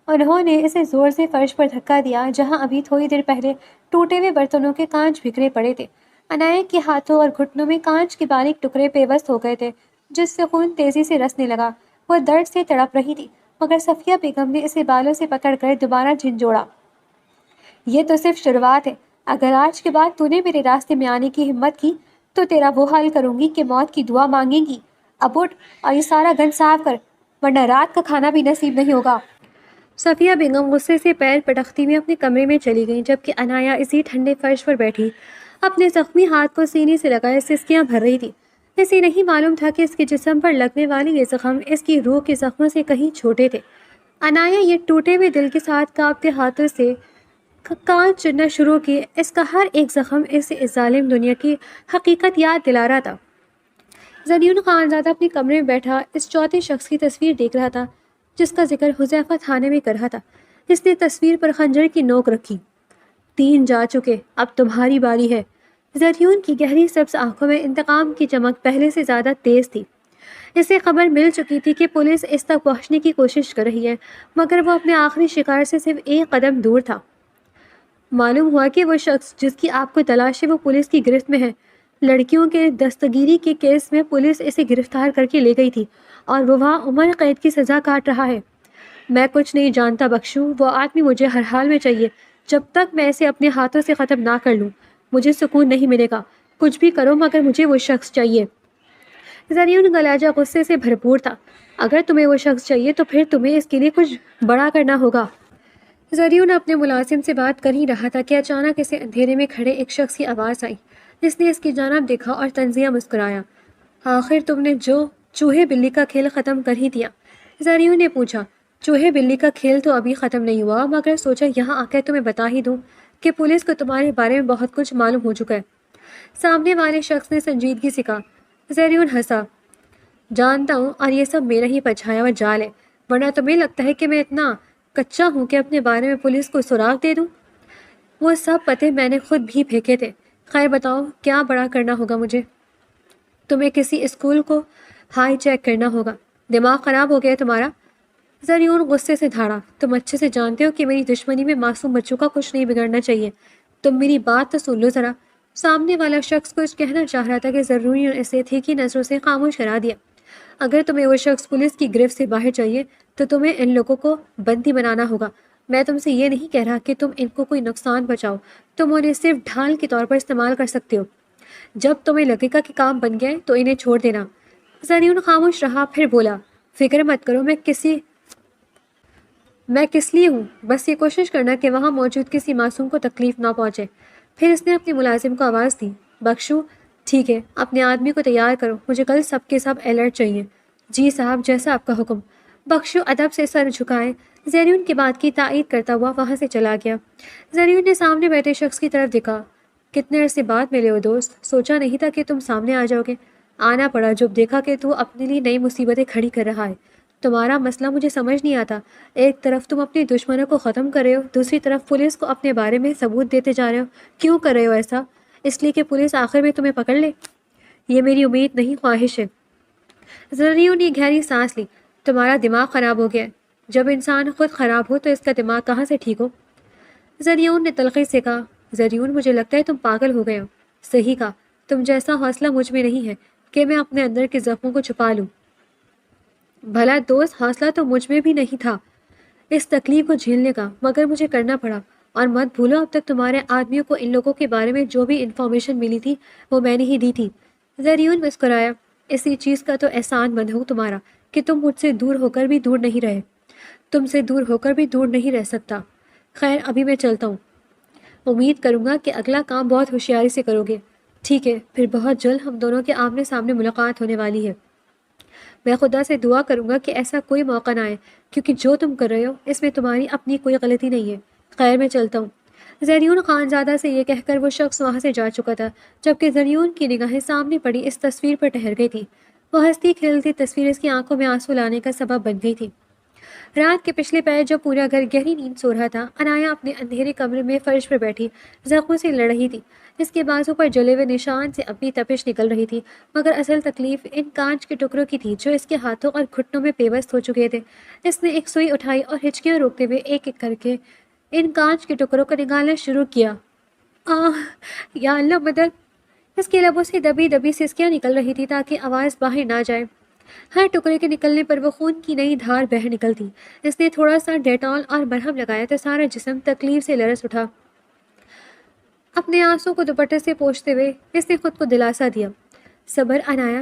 انہوں نے اسے زور سے فرش پر دھکا دیا جہاں ابھی تھوڑی دیر پہلے ٹوٹے ہوئے برتنوں کے کانچ بکھرے پڑے تھے۔ عنایہ کے ہاتھوں اور گھٹنوں میں کانچ کے باریک ٹکڑے پیوست ہو گئے تھے جس سے خون تیزی سے رسنے لگا۔ وہ درد سے تڑپ رہی تھی، مگر صفیہ بیگم نے اسے بالوں سے پکڑ کر دوبارہ جھنجھوڑا۔ یہ تو صرف شروعات ہے۔ اگر آج کے بعد تو نے میرے راستے میں آنے کی ہمت کی تو تیرا وہ حال کروں گی کہ موت کی دعا مانگے گی۔ اب اٹھ اور یہ سارا گند صاف کر، ورنہ رات کا کھانا بھی نصیب نہیں ہوگا۔ صفیہ بیگم غصے سے پیر پٹکتی ہوئی اپنے کمرے میں چلی گئی، جبکہ عنایہ اسی ٹھنڈے فرش پر بیٹھی اپنے زخمی ہاتھ کو سینے سے لگائے سسکیاں بھر رہی تھی۔ اسے نہیں معلوم تھا کہ اس کے جسم پر لگنے والے یہ زخم اس کی روح کے زخموں سے کہیں چھوٹے تھے۔ عنایہ یہ ٹوٹے ہوئے دل کے ساتھ کانپتے ہاتھوں سے کانچ چننا شروع کی۔ اس کا ہر ایک زخم اسے اس ظالم دنیا کی حقیقت یاد دلا رہا تھا۔ زریون خانزادہ اپنے کمرے میں بیٹھا اس چوتھے شخص کی تصویر دیکھ رہا تھا جس کا ذکر حذیفہ تھانے میں کر رہا تھا۔ اس نے تصویر پر خنجر کی نوک رکھی۔ 3 جا چکے، اب تمہاری باری ہے۔ زریون کی گہری سبز آنکھوں میں انتقام کی چمک پہلے سے زیادہ تیز تھی۔ اسے خبر مل چکی تھی کہ پولیس اس تک پہنچنے کی کوشش کر رہی ہے، مگر وہ اپنے آخری شکار سے صرف ایک قدم دور تھا۔ معلوم ہوا کہ وہ شخص جس کی آپ کو تلاش ہے وہ پولیس کی گرفت میں ہے۔ لڑکیوں کے دستگیری کے کیس میں پولیس اسے گرفتار کر کے لے گئی تھی اور وہ وہاں عمر قید کی سزا کاٹ رہا ہے۔ میں کچھ نہیں جانتا بخشو، وہ آدمی مجھے ہر حال میں چاہیے۔ جب تک میں اسے اپنے ہاتھوں سے ختم نہ کر لوں مجھے سکون نہیں ملے گا۔ کچھ بھی کرو مگر مجھے وہ شخص چاہیے۔ زریون کا لہجہ غصے سے بھرپور تھا۔ اگر تمہیں وہ شخص چاہیے تو پھر تمہیں اس کے لیے کچھ بڑا کرنا ہوگا۔ زریون اپنے ملازم سے بات کر ہی رہا تھا کہ اچانک اسے اندھیرے میں کھڑے ایک شخص کی آواز آئی۔ اس نے اس کی جانب دیکھا اور طنزیہ مسکرایا۔ آخر تم نے جو چوہے بلی کا کھیل ختم کر ہی دیا؟ زریون نے پوچھا۔ چوہے بلی کا کھیل تو ابھی ختم نہیں ہوا، مگر سوچا یہاں آ کر تمہیں بتا ہی دوں کہ پولیس کو تمہارے بارے میں بہت کچھ معلوم ہو چکا ہے۔ سامنے والے شخص نے سنجیدگی سے کہا۔ زریون ہنسا۔ جانتا ہوں، اور یہ سب میرا ہی پچھایا ہوا جال ہے، ورنہ تمہیں لگتا ہے کہ میں اتنا کچا ہوں کہ اپنے بارے میں پولیس کو سراغ دے دوں؟ وہ سب پتے میں نے خود بھی پھینکے تھے۔ خیر بتاؤ، کیا بڑا کرنا ہوگا مجھے؟ تمہیں کسی اسکول کو ہائی چیک کرنا ہوگا۔ دماغ خراب ہو گیا ہے تمہارا؟ زریون غصے سے دھاڑا، تم اچھے سے جانتے ہو کہ میری دشمنی میں معصوم بچوں کا کچھ نہیں بگڑنا چاہیے۔ تم میری بات تو سن لو ذرا۔ سامنے والا شخص کچھ کہنا چاہ رہا تھا کہ ضروری نے اسے تھی کہ نظروں سے خاموش کرا دیا۔ اگر تمہیں وہ شخص پولیس کی گرفت سے باہر چاہیے تو تمہیں ان لوگوں کو بندی بنانا ہوگا۔ میں تم سے یہ نہیں کہہ رہا کہ تم ان کو کوئی نقصان پہنچاؤ، تم انہیں صرف ڈھال کے طور پر استعمال کر سکتے ہو۔ جب تمہیں لگے گا کہ کام بن گیا ہے تو انہیں چھوڑ دینا۔ زریون خاموش رہا، پھر بولا، فکر مت کرو، میں کس لیے ہوں، بس یہ کوشش کرنا کہ وہاں موجود کسی معصوم کو تکلیف نہ پہنچے۔ پھر اس نے اپنے ملازم کو آواز دی، بخشو، ٹھیک ہے، اپنے آدمی کو تیار کرو، مجھے کل سب کے سب الرٹ چاہیے۔ جی صاحب، جیسا آپ کا حکم۔ بخشو ادب سے سر جھکائے زریون کی بات کی تائید کرتا ہوا وہاں سے چلا گیا۔ زریون نے سامنے بیٹھے شخص کی طرف دیکھا۔ کتنے عرصے بعد ملے ہو دوست، سوچا نہیں تھا کہ تم سامنے آ جاؤ گے۔ آنا پڑا جب دیکھا کہ تو اپنے لیے نئی مصیبتیں کھڑی کر رہا ہے۔ تمہارا مسئلہ مجھے سمجھ نہیں آتا، ایک طرف تم اپنے دشمنوں کو ختم کر رہے ہو، دوسری طرف پولیس کو اپنے بارے میں ثبوت دیتے جا رہے ہو۔ کیوں کر رہے ہو ایسا؟ اس لیے کہ پولیس آخر میں تمہیں پکڑ لے؟ یہ میری امید نہیں، خواہش ہے۔ زریون نے گہری سانس لی، تمہارا دماغ خراب ہو گیا ہے۔ جب انسان خود خراب ہو تو اس کا دماغ کہاں سے ٹھیک ہو؟ زریون نے تلخی سے کہا، زریون مجھے لگتا ہے تم پاگل ہو گئے ہو۔ صحیح کہا، تم جیسا حوصلہ مجھ میں نہیں ہے کہ میں اپنے اندر کے زخموں کو چھپا لوں۔ بھلا دوست، حوصلہ تو مجھ میں بھی نہیں تھا اس تکلیف کو جھیلنے کا، مگر مجھے کرنا پڑا۔ اور مت بھولو، اب تک تمہارے آدمیوں کو ان لوگوں کے بارے میں جو بھی انفارمیشن ملی تھی وہ میں نے ہی دی تھی۔ زریون مسکرایا، اسی چیز کا تو احسان مند ہوں تمہارا کہ تم مجھ سے دور ہو کر بھی دور نہیں رہے، تم سے دور ہو کر بھی دور نہیں رہ سکتا۔ خیر، ابھی میں چلتا ہوں، امید کروں گا کہ اگلا کام بہت ہوشیاری سے کرو گے۔ ٹھیک ہے، پھر بہت جلد ہم دونوں کے آمنے سامنے ملاقات ہونے والی ہے۔ میں خدا سے دعا کروں گا کہ ایسا کوئی موقع نہ آئے، کیونکہ جو تم کر رہے ہو اس میں تمہاری اپنی کوئی غلطی نہیں ہے۔ خیر، میں چلتا ہوں۔ زریون خان زادہ سے یہ کہہ کر وہ شخص وہاں سے جا چکا تھا، جبکہ زریون کی نگاہیں سامنے پڑی اس تصویر پر ٹھہر گئی تھی۔ وہ ہنستی کھیلتی تصویر اس کی آنکھوں میں آنسو لانے کا سبب بن گئی تھی۔ رات کے پچھلے پہر جب پورا گھر گہری نیند سو رہا تھا، انایا اپنے اندھیرے کمرے میں فرش پر بیٹھی زخموں سے لڑ رہی تھی۔ اس کے بازو پر جلے ہوئے نشان سے اب بھی تپش نکل رہی تھی، مگر اصل تکلیف ان کانچ کے ٹکڑوں کی تھی جو اس کے ہاتھوں اور گھٹنوں میں پیوست ہو چکے تھے۔ اس نے ایک سوئی اٹھائی اور ہچکیاں روکتے ہوئے ایک ایک کر کے ان کانچ کے ٹکڑوں کو نکالنا شروع کیا۔ آہ، یا اللہ مدد! اس کے لبوں سے دبی دبی سسکیاں نکل رہی تھی تاکہ آواز باہر نہ جائے۔ ہر ٹکڑے کے نکلنے پر وہ خون کی نئی دھار بہہ نکلتی۔ اس نے تھوڑا سا ڈیٹول اور مرہم لگایا تو سارا جسم تکلیف سے لرز اٹھا۔ اپنے آنسوں کو دوپٹے سے پوچھتے ہوئے اس نے خود کو دلاسا دیا، صبر انایا،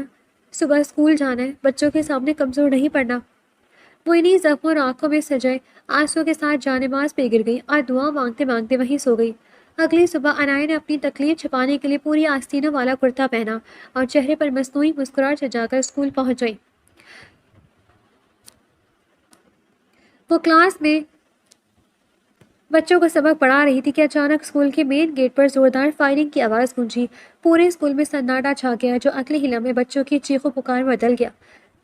صبح اسکول جانا ہے، بچوں کے سامنے کمزور نہیں پڑنا۔ وہ انہی زخموں اور آنکھوں میں سجائے آنسوں کے ساتھ جانماز پہ گر گئی اور دعا مانگتے مانگتے وہیں سو گئی۔ اگلی صبح انایا نے اپنی تکلیف چھپانے کے لیے پوری آستینوں والا کرتا پہنا اور چہرے پر مصنوعی مسکراہٹ سجا کر اسکول پہنچ گئی۔ وہ کلاس میں بچوں کو سبق پڑھا رہی تھی کہ اچانک اسکول کے مین گیٹ پر زوردار فائرنگ کی آواز گونجی۔ پورے اسکول میں سناٹا چھا گیا جو اگلے ہی لمحے بچوں کی چیخو پکار میں بدل گیا۔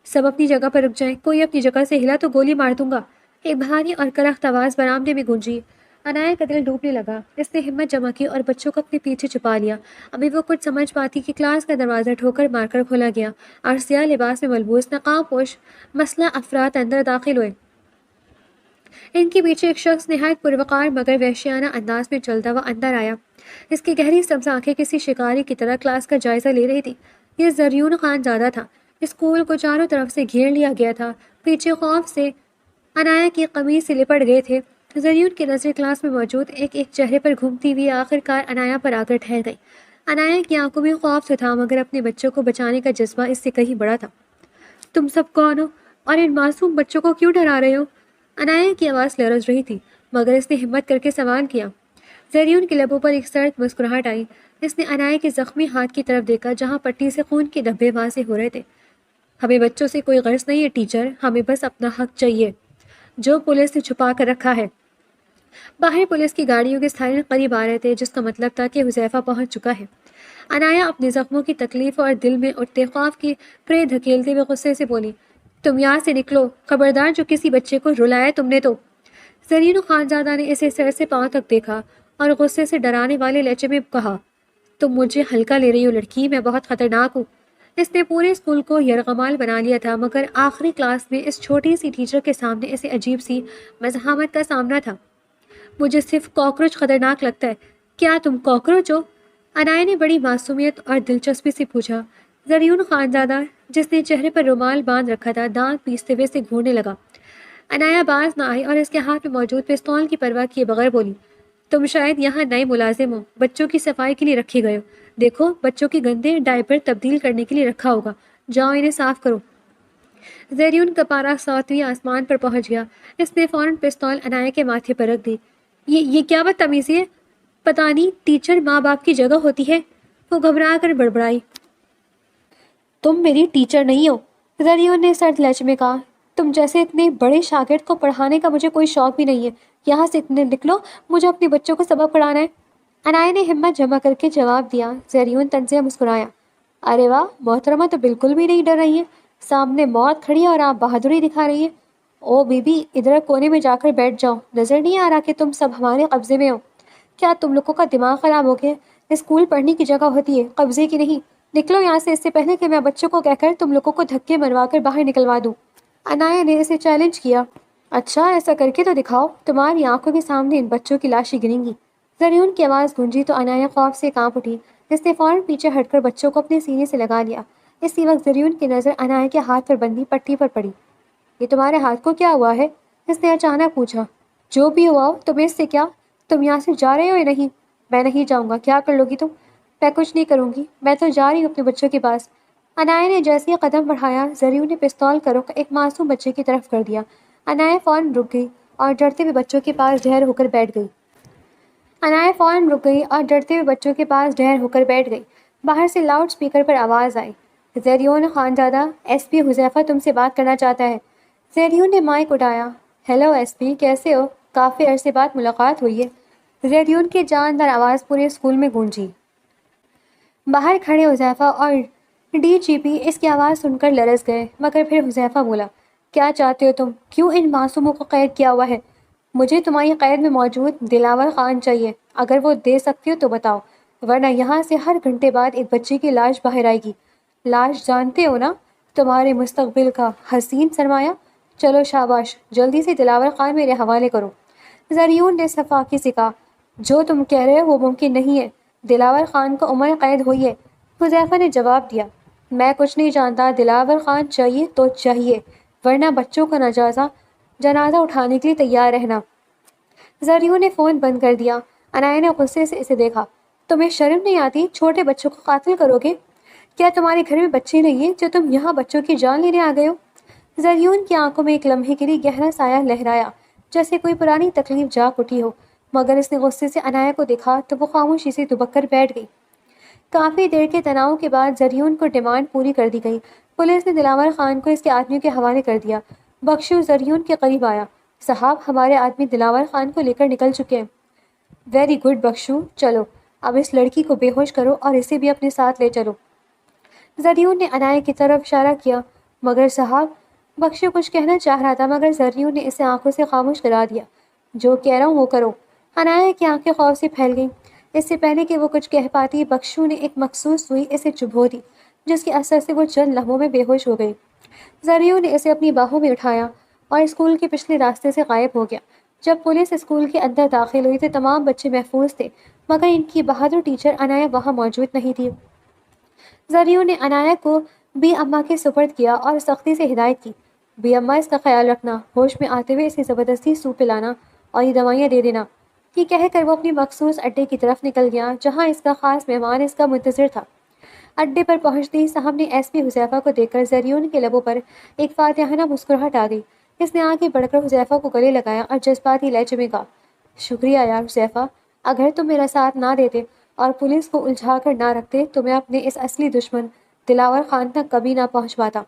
سب اپنی جگہ پر رک جائیں، کوئی اپنی جگہ سے ہلا تو گولی مار دوں گا، ایک بھاری اور کرخت آواز برآمدے میں گونجی۔ انایا کا دل ڈوبنے لگا، اس نے ہمت جمع کی اور بچوں کو اپنے پیچھے چھپا لیا۔ ابھی وہ کچھ سمجھ پاتی کہ کلاس کا دروازہ ٹھوکر مار کر کھولا گیا اور سیاہ لباس میں ملبوس نقاب پوش مسلح افراد اندر داخل ہوئے۔ ان کے پیچھے ایک شخص نہایت پروقار مگر وحشیانہ انداز میں چلتا ہوا اندر آیا۔ اس کی گہری سبز آنکھیں کسی شکاری کی طرح کلاس کا جائزہ لے رہی تھی۔ یہ زریون خان زادہ تھا۔ اسکول کو چاروں طرف سے گھیر لیا گیا تھا، پیچھے خوف سے انایا کی قمیص سے لپٹ گئے تھے۔ زریون کی نظر کلاس میں موجود ایک ایک چہرے پر گھومتی ہوئی آخر کار انایا پر آ کر ٹھہر گئی۔ انایا کی آنکھوں میں خوف تو تھا مگر اپنے بچوں کو بچانے کا جذبہ اس سے کہیں بڑا تھا۔ تم سب کون ہو اور ان معصوم بچوں کو کیوں ڈرا رہے ہو؟ انایا کی آواز لرز رہی تھی مگر اس نے ہمت کر کے سوال کیا۔ زریون کے لبوں پر ایک سرد مسکراہٹ آئی۔ اس نے انایا کے زخمی ہاتھ کی طرف دیکھا جہاں پٹی سے خون کے دھبے واضح ہو رہے تھے۔ ہمیں بچوں سے کوئی غرض نہیں ہے ٹیچر، ہمیں بس اپنا حق چاہیے جو پولیس نے چھپا کر رکھا ہے۔ باہر پولیس کی گاڑیوں کے سائرن قریب آ رہے تھے جس کا مطلب تھا کہ حذیفہ پہنچ چکا ہے۔ عنایا اپنے زخموں کی تکلیف اور دل میں اٹھتے خوف کی پرے دھکیلتے ہوئے غصے سے بولی، تم یہاں سے نکلو، خبردار جو کسی بچے کو رلایا تم نے تو۔ زرین خانزادہ نے اسے سر سے پاؤں تک دیکھا اور غصے سے ڈرانے والے لہجے میں کہا، تم مجھے ہلکا لے رہی ہو لڑکی، میں بہت خطرناک ہوں۔ اس نے پورے اسکول کو یرغمال بنا لیا تھا، مگر آخری کلاس میں اس چھوٹی سی ٹیچر کے سامنے اسے عجیب سی مزاحمت کا سامنا تھا۔ مجھے صرف کاکروچ خطرناک لگتا ہے، کیا تم کاکروچ ہو؟ انایا نے بڑی معصومیت اور دلچسپی سے پوچھا۔ زریون خانزادہ، جس نے چہرے پر رومال باندھ رکھا تھا، دانت پیستے ہوئے سے گھورنے لگا۔ انایا باز نہ آئی اور اس کے ہاتھ میں موجود پستول کی پرواہ کیے بغیر بولی، تم شاید یہاں نئے ملازم ہو، بچوں کی صفائی کے لیے رکھے گئے ہو۔ دیکھو بچوں کے گندے ڈائپر تبدیل کرنے کے لیے رکھا ہوگا، جاؤ انہیں صاف کرو۔ زیریون کا پارا ساتویں آسمان پر پہنچ گیا۔ اس نے فوراً پستول انایا کے ماتھے پر رکھ دی۔ یہ کیا بدتمیزی ہے؟ پتہ نہیں ٹیچر ماں باپ کی جگہ ہوتی ہے، وہ گھبرا کر بڑبڑائی۔ تم میری ٹیچر نہیں ہو، زریون نے سرد لہجے میں کہا، تم جیسے اتنے بڑے شاگرد کو پڑھانے کا مجھے کوئی شوق بھی نہیں ہے، یہاں سے نکلو، مجھے اپنے بچوں کو سبق پڑھانا ہے۔ انایا نے ہمت جمع کر کے جواب دیا۔ زیریون طنزیہ مسکرایا، ارے واہ، محترمہ تو بالکل بھی نہیں ڈر رہی ہے، سامنے موت کھڑی ہے اور آپ بہادری دکھا رہی ہے۔ او بی بی، ادھر کونے میں جا کر بیٹھ جاؤ، نظر نہیں آ رہا کہ تم سب ہمارے قبضے میں ہو؟ کیا تم لوگوں کا دماغ خراب ہو گیا؟ اسکول پڑھنے کی جگہ ہوتی ہے، قبضے کی نہیں۔ نکلو یہاں سے، اس سے پہلے کہ میں بچوں کو کہہ کر تم لوگوں کو دھکے مروا کر باہر نکلوا دوں۔ انایا نے اسے چیلنج کیا۔ اچھا ایسا کر کے تو دکھاؤ، تمہاری آنکھوں کے سامنے ان بچوں کی لاشیں گریں گی۔ زریون کی آواز گونجی تو انایا خوف سے کانپ اٹھی۔ اس نے فوراً پیچھے ہٹ کر بچوں کو اپنے سینے سے لگا لیا۔ اسی وقت زریون کی نظر انایا کے ہاتھ پر بندھی پٹی پر پڑی۔ یہ تمہارے ہاتھ کو کیا ہوا ہے؟ اس نے اچانک پوچھا۔ جو بھی ہوا ہو، تمہیں اس سے کیا؟ تم یہاں سے جا رہے ہو یا نہیں؟ میں نہیں جاؤں گا، کیا کر لو گی تم؟ میں کچھ نہیں کروں گی، میں تو جا رہی ہوں اپنے بچوں کے پاس۔ انایا نے جیسے ہی قدم بڑھایا، زریون نے پستول کا رخ ایک معصوم بچے کی طرف کر دیا۔ انایا فوراً رک گئی اور ڈرتے ہوئے بچوں کے پاس ڈھیر ہو کر بیٹھ گئی۔ باہر سے لاؤڈ سپیکر پر آواز آئی، زیریون خانزادہ، ایس پی حذیفہ تم سے بات کرنا چاہتا ہے۔ زیریون نے مائک اٹھایا۔ ہیلو ایس پی، کیسے ہو؟ کافی عرصے بعد ملاقات ہوئی ہے۔ زیریون کی جاندار آواز پورے اسکول میں گونجی۔ باہر کھڑے حذیفہ اور ڈی جی پی اس کی آواز سن کر لرز گئے، مگر پھر حذیفہ بولا، کیا چاہتے ہو تم؟ کیوں ان معصوموں کو قید کیا ہوا ہے؟ مجھے تمہاری قید میں موجود دلاور خان چاہیے، اگر وہ دے سکتی ہو تو بتاؤ، ورنہ یہاں سے ہر گھنٹے بعد ایک بچے کی لاش باہر آئے گی۔ لاش جانتے ہو نا، تمہارے مستقبل کا حسین سرمایہ۔ چلو شاباش، جلدی سے دلاور خان میرے حوالے کرو۔ زریون نے صفاقی سے کہا، جو تم کہہ رہے ہو وہ ممکن نہیں ہے، دلاور خان کو عمر قید ہوئی ہے۔ حذیفہ نے جواب دیا، میں کچھ نہیں جانتا، دلاور خان چاہیے تو چاہیے، ورنہ بچوں کا جنازہ اٹھانے کے لیے تیار رہنا۔ زریون نے فون بند کر دیا۔ انایا نے غصے سے اسے دیکھا، تمہیں شرم نہیں آتی؟ چھوٹے بچوں کو قاتل کرو گے؟ کیا تمہارے گھر میں بچے نہیں ہیں جو تم یہاں بچوں کی جان لینے آ گئے ہو؟ زریون کی آنکھوں میں ایک لمحے کے لیے گہرا سایہ لہرایا، جیسے کوئی پرانی تکلیف جاگ اٹھی ہو، مگر اس نے غصے سے انایا کو دیکھا تو وہ خاموشی سے دبک کر بیٹھ گئی۔ کافی دیر کے تناؤ کے بعد زریون کو ڈیمانڈ پوری کر دی گئی۔ پولیس نے دلاور خان کو اس کے آدمیوں کے حوالے کر دیا۔ بخشو زریون کے قریب آیا، صاحب ہمارے آدمی دلاور خان کو لے کر نکل چکے ہیں۔ ویری گڈ بخشو، چلو اب اس لڑکی کو بے ہوش کرو اور اسے بھی اپنے ساتھ لے چلو۔ زریون نے انایا کی طرف اشارہ کیا، مگر صاحب، بخشو کچھ کہنا چاہ رہا تھا مگر زریون نے اسے آنکھوں سے خاموش کرا دیا۔ جو کہہ رہا ہوں وہ کرو۔ انایا کی آنکھیں خوف سے پھیل گئیں۔ اس سے پہلے کہ وہ کچھ کہہ پاتی، بخشو نے ایک مخصوص سوئی اسے چبھو دی، جس کے اثر سے وہ چند لمحوں میں بے ہوش ہو گئی۔ زریون نے اسے اپنی باہوں میں اٹھایا اور اسکول کے پچھلے راستے سے غائب ہو گیا۔ جب پولیس اسکول کے اندر داخل ہوئی تو تمام بچے محفوظ تھے، مگر ان کی بہادر ٹیچر انایا وہاں موجود نہیں تھی۔ زریون نے انایا کو بی اماں کے سپرد کیا اور سختی سے ہدایت کی، بی اماں اس کا خیال رکھنا، ہوش میں آتے ہوئے اسے زبردستی سوپ پلانا اور یہ دوائیاں دے دینا۔ یہ کہہ کر وہ اپنی مخصوص اڈے کی طرف نکل گیا جہاں اس کا خاص مہمان اس کا منتظر تھا۔ اڈے پر پہنچتے ہی سامنے ایس پی حذیفہ کو دیکھ کر زریون کے لبوں پر ایک فاتحانہ مسکراہٹ آ گئی۔ اس نے آگے بڑھ کر حذیفہ کو گلے لگایا اور جذباتی لہجے میں کہا، شکریہ یار حذیفہ، اگر تم میرا ساتھ نہ دیتے اور پولیس کو الجھا کر نہ رکھتے تو میں اپنے اس اصلی دشمن دلاور خان تک کبھی نہ پہنچ پاتا۔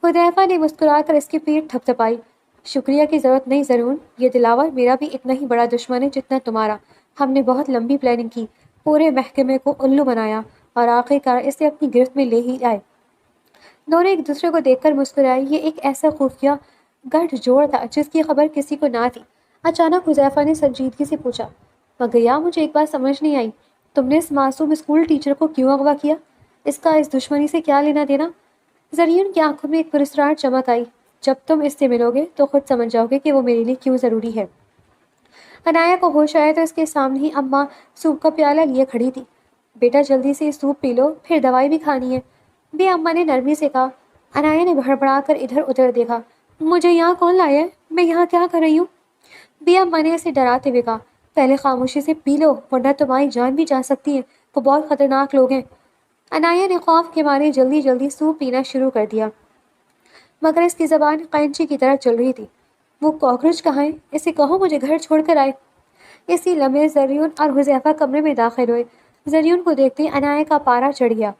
حذیفہ نے مسکرا کر اس کی پیٹھ تھپ تھپائی، شکریہ کی ضرورت نہیں زرون، یہ دلاور میرا بھی اتنا ہی بڑا دشمن ہے جتنا تمہارا، ہم نے بہت لمبی پلاننگ کی، پورے محکمے کو الو بنایا اور آخر کار اسے اپنی گرفت میں لے ہی آئے۔ دونوں ایک دوسرے کو دیکھ کر مسکرائے۔ یہ ایک ایسا خفیہ گٹھ جوڑ تھا جس کی خبر کسی کو نہ تھی۔ اچانک حذیفہ نے سنجیدگی سے پوچھا، مگر یا مجھے ایک بات سمجھ نہیں آئی، تم نے اس معصوم اسکول ٹیچر کو کیوں اغوا کیا؟ اس کا اس دشمنی سے کیا لینا دینا؟ زرین کی آنکھوں میں ایک پرسرار چمک آئی۔ جب تم اس سے ملو گے تو خود سمجھ جاؤ گے کہ وہ میرے لیے کیوں ضروری ہے۔ عنایہ کو ہوش آیا تو اس کے سامنے ہی اماں سوپ کا پیالہ لیے کھڑی تھی۔ بیٹا جلدی سے سوپ پی لو، پھر دوائی بھی کھانی ہے، بھی اماں نے نرمی سے کہا۔ عنایہ نے بڑبڑا کر ادھر ادھر دیکھا۔ مجھے یہاں کون لایا ہے؟ میں یہاں کیا کر رہی ہوں؟ بھی اماں نے اسے ڈراتے ہوئے کہا، پہلے خاموشی سے پی لو ورنہ تمہاری جان بھی جا سکتی ہے، وہ بہت خطرناک لوگ ہیں۔ عنایہ نے خوف کے مارے جلدی جلدی سوپ پینا شروع کر دیا، مگر اس کی زبان قینچی کی طرح چل رہی تھی۔ وہ کاکروچ کہاں ہے؟ اسے کہو مجھے گھر چھوڑ کر آئے۔ اسی لمحے زریون اور حذیفہ کمرے میں داخل ہوئے۔ زریون کو دیکھتے ہی عنایہ کا پارا چڑھ گیا۔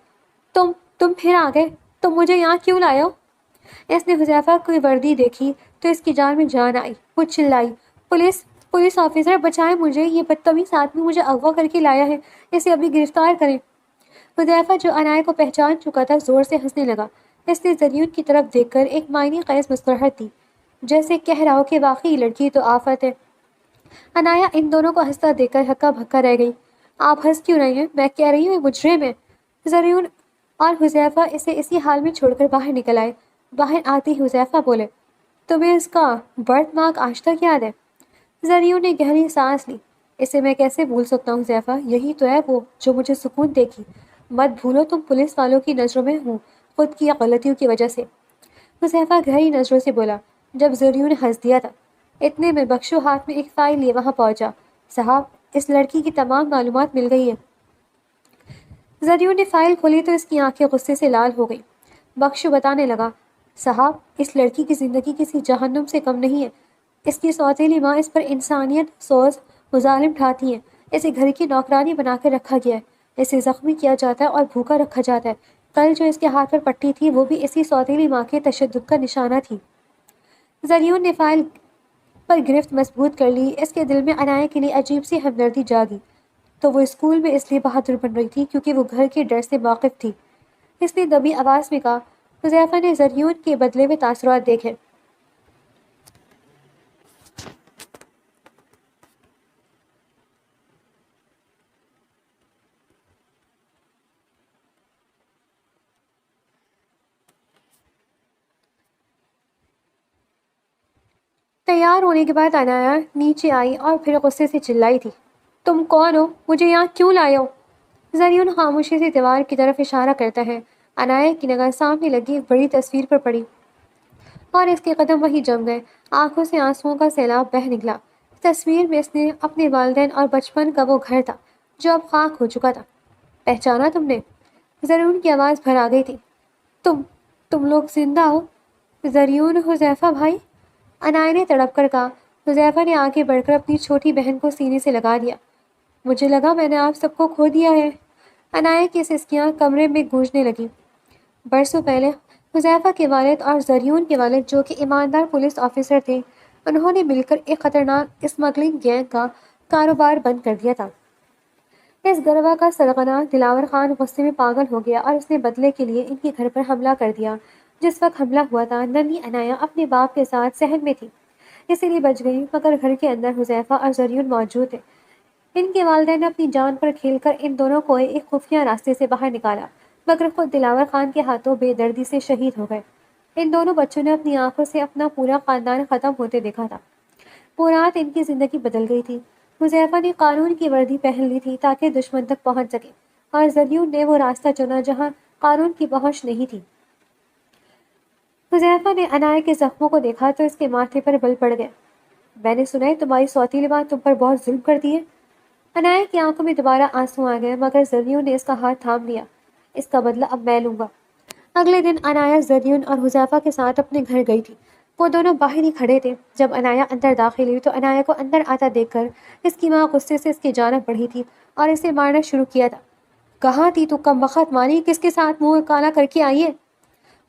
تم پھر آ گئے؟ تم مجھے یہاں کیوں لائے ہو؟ اس نے حذیفہ کی وردی دیکھی تو اس کی جان میں جان آئی۔ وہ چلائی، پولیس آفیسر بچائیں مجھے، یہ بدتمیز آدمی مجھے اغوا کر کے لایا ہے، اسے ابھی گرفتار کریں۔ حذیفہ جو عنایہ کو پہچان چکا تھا زور سے ہنسنے لگا۔ اس نے زریون کی طرف دیکھ کر ایک معنی خیز مسکراہٹ دی، جیسے کہہ رہا ہو کہ واقعی لڑکی تو آفت ہے۔ عنایہ ان دونوں کو ہنستا دیکھ کر ہکا بھکا رہ گئی۔ آپ ہنس کیوں رہی ہیں؟ میں کہہ رہی ہوں یہ مجرم ہے۔ زریون اور حذیفہ اسے اسی حال میں چھوڑ کر باہر نکل آئے۔ باہر آتے ہی حذیفہ بولے، تمہیں اس کا برتھ مارک آج تک یاد ہے؟ زریون نے گہری سانس لی۔ اسے میں کیسے بھول سکتا ہوں حذیفہ، یہی تو ہے وہ جو مجھے سکون دے گی۔ مت بھولو تم پولیس والوں کی نظروں میں ہوں خود کی غلطیوں کی وجہ سے۔ حذیفہ گہری نظروں سے بولا۔ جب زریون نے ہنس دیا تھا، اتنے میں بخشو ہاتھ میں ایک فائل لیے وہاں پہنچا۔ صاحب، اس لڑکی کی تمام معلومات مل گئی ہے۔ زریون نے فائل کھولی تو اس کی آنکھیں غصے سے لال ہو گئی۔ بخشو بتانے لگا، صاحب اس لڑکی کی زندگی کسی جہنم سے کم نہیں ہے۔ اس کی سوتیلی ماں اس پر انسانیت سوز مظالم ڈھاتی ہیں۔ اسے گھر کی نوکرانی بنا کر رکھا گیا ہے، اسے زخمی کیا جاتا ہے اور بھوکا رکھا جاتا ہے۔ کل جو اس کے ہاتھ پر پٹی تھی وہ بھی اسی سوتیلی ماں کے تشدد کا نشانہ تھی۔ زریون نے فائل پر گرفت مضبوط کر لی۔ اس کے دل میں عنایہ کے لیے عجیب سی ہمدردی جاگی۔ تو وہ اسکول میں اس لیے بہادر بن رہی تھی کیونکہ وہ گھر کے ڈر سے واقف تھی۔ اس نے دبی آواز میں کہا۔ حذیفہ نے زریون کے بدلے میں تاثرات دیکھے۔ تیار ہونے کے بعد عنایہ نیچے آئی اور پھر غصے سے چلائی تھی، تم کون ہو؟ مجھے یہاں کیوں لائے ہو؟ زریون خاموشی سے دیوار کی طرف اشارہ کرتا ہے۔ عنایہ کی نگاہ سامنے لگی ایک بڑی تصویر پر پڑی اور اس کے قدم وہیں جم گئے۔ آنکھوں سے آنسوؤں کا سیلاب بہہ نکلا۔ تصویر میں اس نے اپنے والدین اور بچپن کا وہ گھر تھا جو اب خاک ہو چکا تھا۔ پہچانا تم نے؟ زریون کی آواز بھر آ گئی تھی۔ تم لوگ زندہ ہو؟ زریون، حذیفہ بھائی، عنایہ نے تڑپ کر کہا۔ حذیفہ نے آگے بڑھ کر اپنی چھوٹی بہن کو سینے سے لگا دیا۔ مجھے لگا میں نے آپ سب کو کھو دیا ہے۔ عنایہ کی سسکیاں کمرے میں گونجنے لگیں۔ برسوں پہلے حذیفہ کے والد اور زریون کے والد جو کہ ایماندار پولیس آفیسر تھے، انہوں نے مل کر ایک خطرناک اسمگلنگ گینگ کا کاروبار بند کر دیا تھا۔ اس گروہ کا سرغنہ دلاور خان غصے میں پاگل ہو گیا اور اس نے بدلے کے لیے ان کے گھر پر حملہ کر دیا۔ جس وقت حملہ ہوا تھا ننھی عنایہ اپنے باپ کے ساتھ صحن میں تھی، اسی لیے بچ گئی، مگر گھر کے اندر حذیفہ اور زریون موجود تھے۔ ان کے والدین نے اپنی جان پر کھیل کر ان دونوں کو ایک خفیہ راستے سے باہر نکالا، مگر خود دلاور خان کے ہاتھوں بے دردی سے شہید ہو گئے۔ ان دونوں بچوں نے اپنی آنکھوں سے اپنا پورا خاندان ختم ہوتے دیکھا تھا۔ وہ رات ان کی زندگی بدل گئی تھی۔ حذیفہ نے قانون کی وردی پہن لی تھی تاکہ دشمن تک پہنچ سکے، اور زریون نے وہ راستہ چنا جہاں قانون کی پہنچ نہیں تھی۔ حذیفہ نے عنایہ کے زخموں کو دیکھا تو اس کے ماتھے پر بل پڑ گئے۔ میں نے سنا ہے تمہاری سوتیلی ماں تم پر بہت ظلم کرتی ہے۔ عنایہ کی آنکھوں میں دوبارہ آنسو آ گئے، مگر زریون نے اس کا ہاتھ تھام لیا۔ اس کا بدلہ اب میں لوں گا۔ اگلے دن عنایہ زریون اور حذیفہ کے ساتھ اپنے گھر گئی تھی۔ وہ دونوں باہر ہی کھڑے تھے۔ جب عنایہ اندر داخل ہوئی تو عنایہ کو اندر آتا دیکھ کر اس کی ماں غصے سے اس کی جانب بڑھی تھی اور اسے مارنا شروع کیا تھا۔ کہاں تھی تو کم بخت ماری، کس کے ساتھ منہ کالا کر کے آئی ہے؟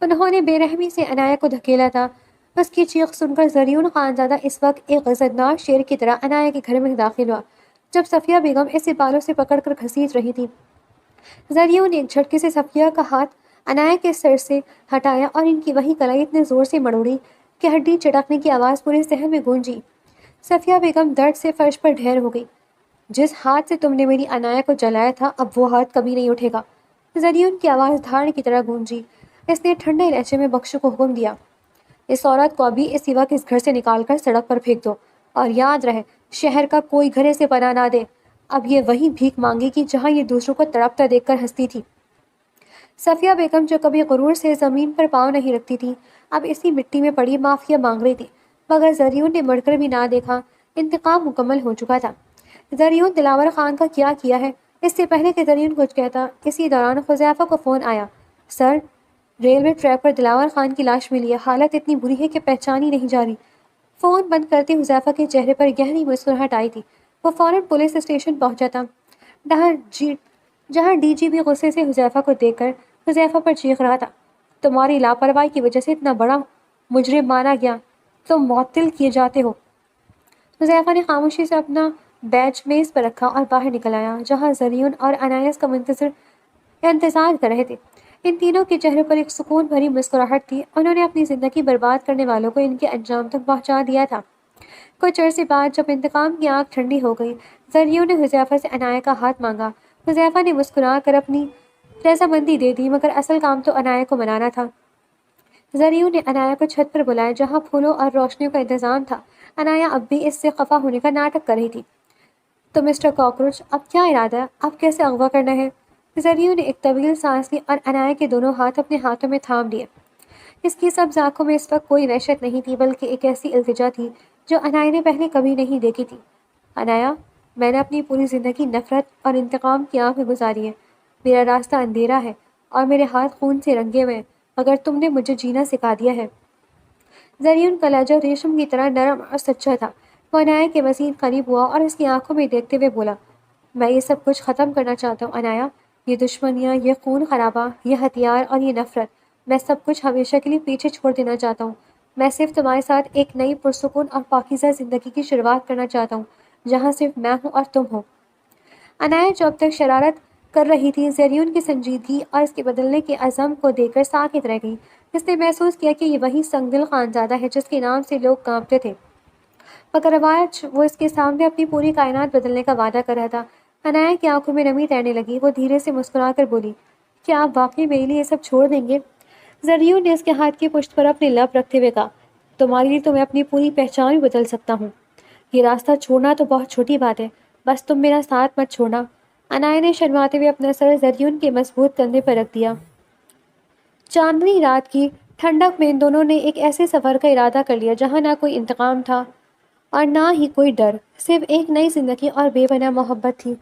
انہوں نے بے رحمی سے عنایہ کو دھکیلا تھا۔ اس کی چیخ سن کر زریون خانزادہ اس وقت ایک غضبناک شیر کی طرح عنایہ کے گھر میں داخل ہوا۔ جب صفیہ بیگم اسے بالوں سے پکڑ کر گھسیٹ رہی تھی۔ زریوں نے ایک جھٹکے سے صفیہ کا ہاتھ عنایہ کے سر سے ہٹایا اور ان کی وہی کلائی اتنے زور سے مڑوڑی کہ ہڈی چٹکنے کی آواز پورے صحن میں گونجی۔ صفیہ بیگم درد سے فرش پر ڈھیر ہو گئی۔ جس ہاتھ سے تم نے میری عنایہ کو جلایا تھا اب وہ ہاتھ کبھی نہیں اٹھے گا۔ زریون کی آواز دھاڑ کی طرح گونجی۔ اس نے ٹھنڈے لہجے میں بخشو کو حکم دیا، اس عورت کو ابھی اسی وقت اس گھر سے نکال کر سڑک پر پھینک دو، اور یاد رہے شہر کا کوئی گھر اسے پناہ نہ دے۔ اب یہ وہی بھیک مانگے گی جہاں یہ دوسروں کو تڑپتا دیکھ کر ہنستی تھی۔ صفیہ بیگم جو کبھی غرور سے زمین پر پاؤں نہیں رکھتی تھی اب اسی مٹی میں پڑی معافیا مانگ رہی تھی، مگر زریون نے مڑ کر بھی نہ دیکھا۔ انتقام مکمل ہو چکا تھا۔ زریون دلاور خان کا کیا ہے؟ اس سے پہلے کہ زریون کچھ کہتا اسی دوران حذیفہ کو فون آیا۔ سر، ریلوے ٹریک پر دلاور خان کی لاش ملی ہے، حالت اتنی بری ہے کہ پہچانی نہیں جا رہی۔ فون بند کرتے حذیفہ کے چہرے پر گہری مسکراہٹ آئی تھی۔ وہ فوراً پولیس اسٹیشن پہنچا تھا، جہاں ڈی جی بھی غصے سے حذیفہ کو دیکھ کر حذیفہ پر چیخ رہا تھا، تمہاری لاپرواہی کی وجہ سے اتنا بڑا مجرم مانا گیا، تم معطل کیے جاتے ہو۔ حذیفہ نے خاموشی سے اپنا بیج میز پر رکھا اور باہر نکل آیا، جہاں زریون اور عنایس کا انتظار کر رہے تھے۔ ان تینوں کے چہرے پر ایک سکون بھری مسکراہٹ تھی، انہوں نے اپنی زندگی برباد کرنے والوں کو ان کے انجام تک پہنچا دیا تھا۔ کچھ عرصے بعد جب انتقام کی آنکھ ٹھنڈی ہو گئی، زریون نے حذیفہ سے عنایہ کا ہاتھ مانگا۔ حذیفہ نے مسکرا کر اپنی رضامندی دے دی، مگر اصل کام تو عنایہ کو منانا تھا۔ زریون نے عنایہ کو چھت پر بلایا جہاں پھولوں اور روشنیوں کا انتظام تھا۔ عنایہ اب بھی اس سے خفا ہونے کا ناٹک کر رہی تھی۔ تو مسٹر کاکروچ، اب کیا ارادہ ہے؟ اب کیسے اغوا کرنا ہے؟ زریون نے ایک طویل سانس لی اور عنایہ کے دونوں ہاتھ اپنے ہاتھوں میں تھام لیے۔ اس کی سبز آنکھوں میں اس وقت کوئی وحشت نہیں تھی، بلکہ ایک ایسی التجا تھی جو عنایہ نے پہلے کبھی نہیں دیکھی تھی۔ عنایہ، میں نے اپنی پوری زندگی نفرت اور انتقام کی آنکھ میں گزاری ہے۔ میرا راستہ اندھیرا ہے اور میرے ہاتھ خون سے رنگے ہوئے ہیں، مگر تم نے مجھے جینا سکھا دیا ہے۔ زریون کا لہجہ ریشم کی طرح نرم اور سچا تھا۔ وہ عنایہ کے مزید قریب ہوا اور اس کی آنکھوں میں دیکھتے ہوئے بولا، میں یہ سب کچھ ختم کرنا چاہتا ہوں عنایہ، یہ دشمنیاں، یہ خون خرابہ، یہ ہتھیار اور یہ نفرت، میں سب کچھ ہمیشہ کے لیے پیچھے چھوڑ دینا چاہتا ہوں۔ میں صرف تمہارے ساتھ ایک نئی پرسکون اور پاکیزہ زندگی کی شروعات کرنا چاہتا ہوں، جہاں صرف میں ہوں اور تم ہو۔ عنایہ جو اب تک شرارت کر رہی تھی، زریون کی سنجیدگی اور اس کے بدلنے کے عزم کو دیکھ کر ساکت رہ گئی۔ اس نے محسوس کیا کہ یہ وہی سنگ دل خانزادہ ہے جس کے نام سے لوگ کانپتے تھے، مگر اب آج وہ اس کے سامنے اپنی پوری کائنات بدلنے کا وعدہ کر رہا تھا۔ عنایہ کی آنکھوں میں نمی تیرنے لگی، وہ دھیرے سے مسکرا کر بولی، کیا آپ واقعی میرے لیے یہ سب چھوڑ دیں گے؟ زریون نے اس کے ہاتھ کی پشت پر اپنے لب رکھتے ہوئے کہا، تمہارے لیے تو میں اپنی پوری پہچان بھی بدل سکتا ہوں۔ یہ راستہ چھوڑنا تو بہت چھوٹی بات ہے، بس تم میرا ساتھ مت چھوڑنا۔ عنایہ نے شرماتے ہوئے اپنا سر زریون کے مضبوط کندھے پر رکھ دیا۔ چاندنی رات کی ٹھنڈک میں ان دونوں نے ایک ایسے سفر کا ارادہ کر لیا جہاں نہ کوئی انتقام تھا اور نہ ہی کوئی ڈر، صرف ایک نئی زندگی اور بے پناہ محبت تھی۔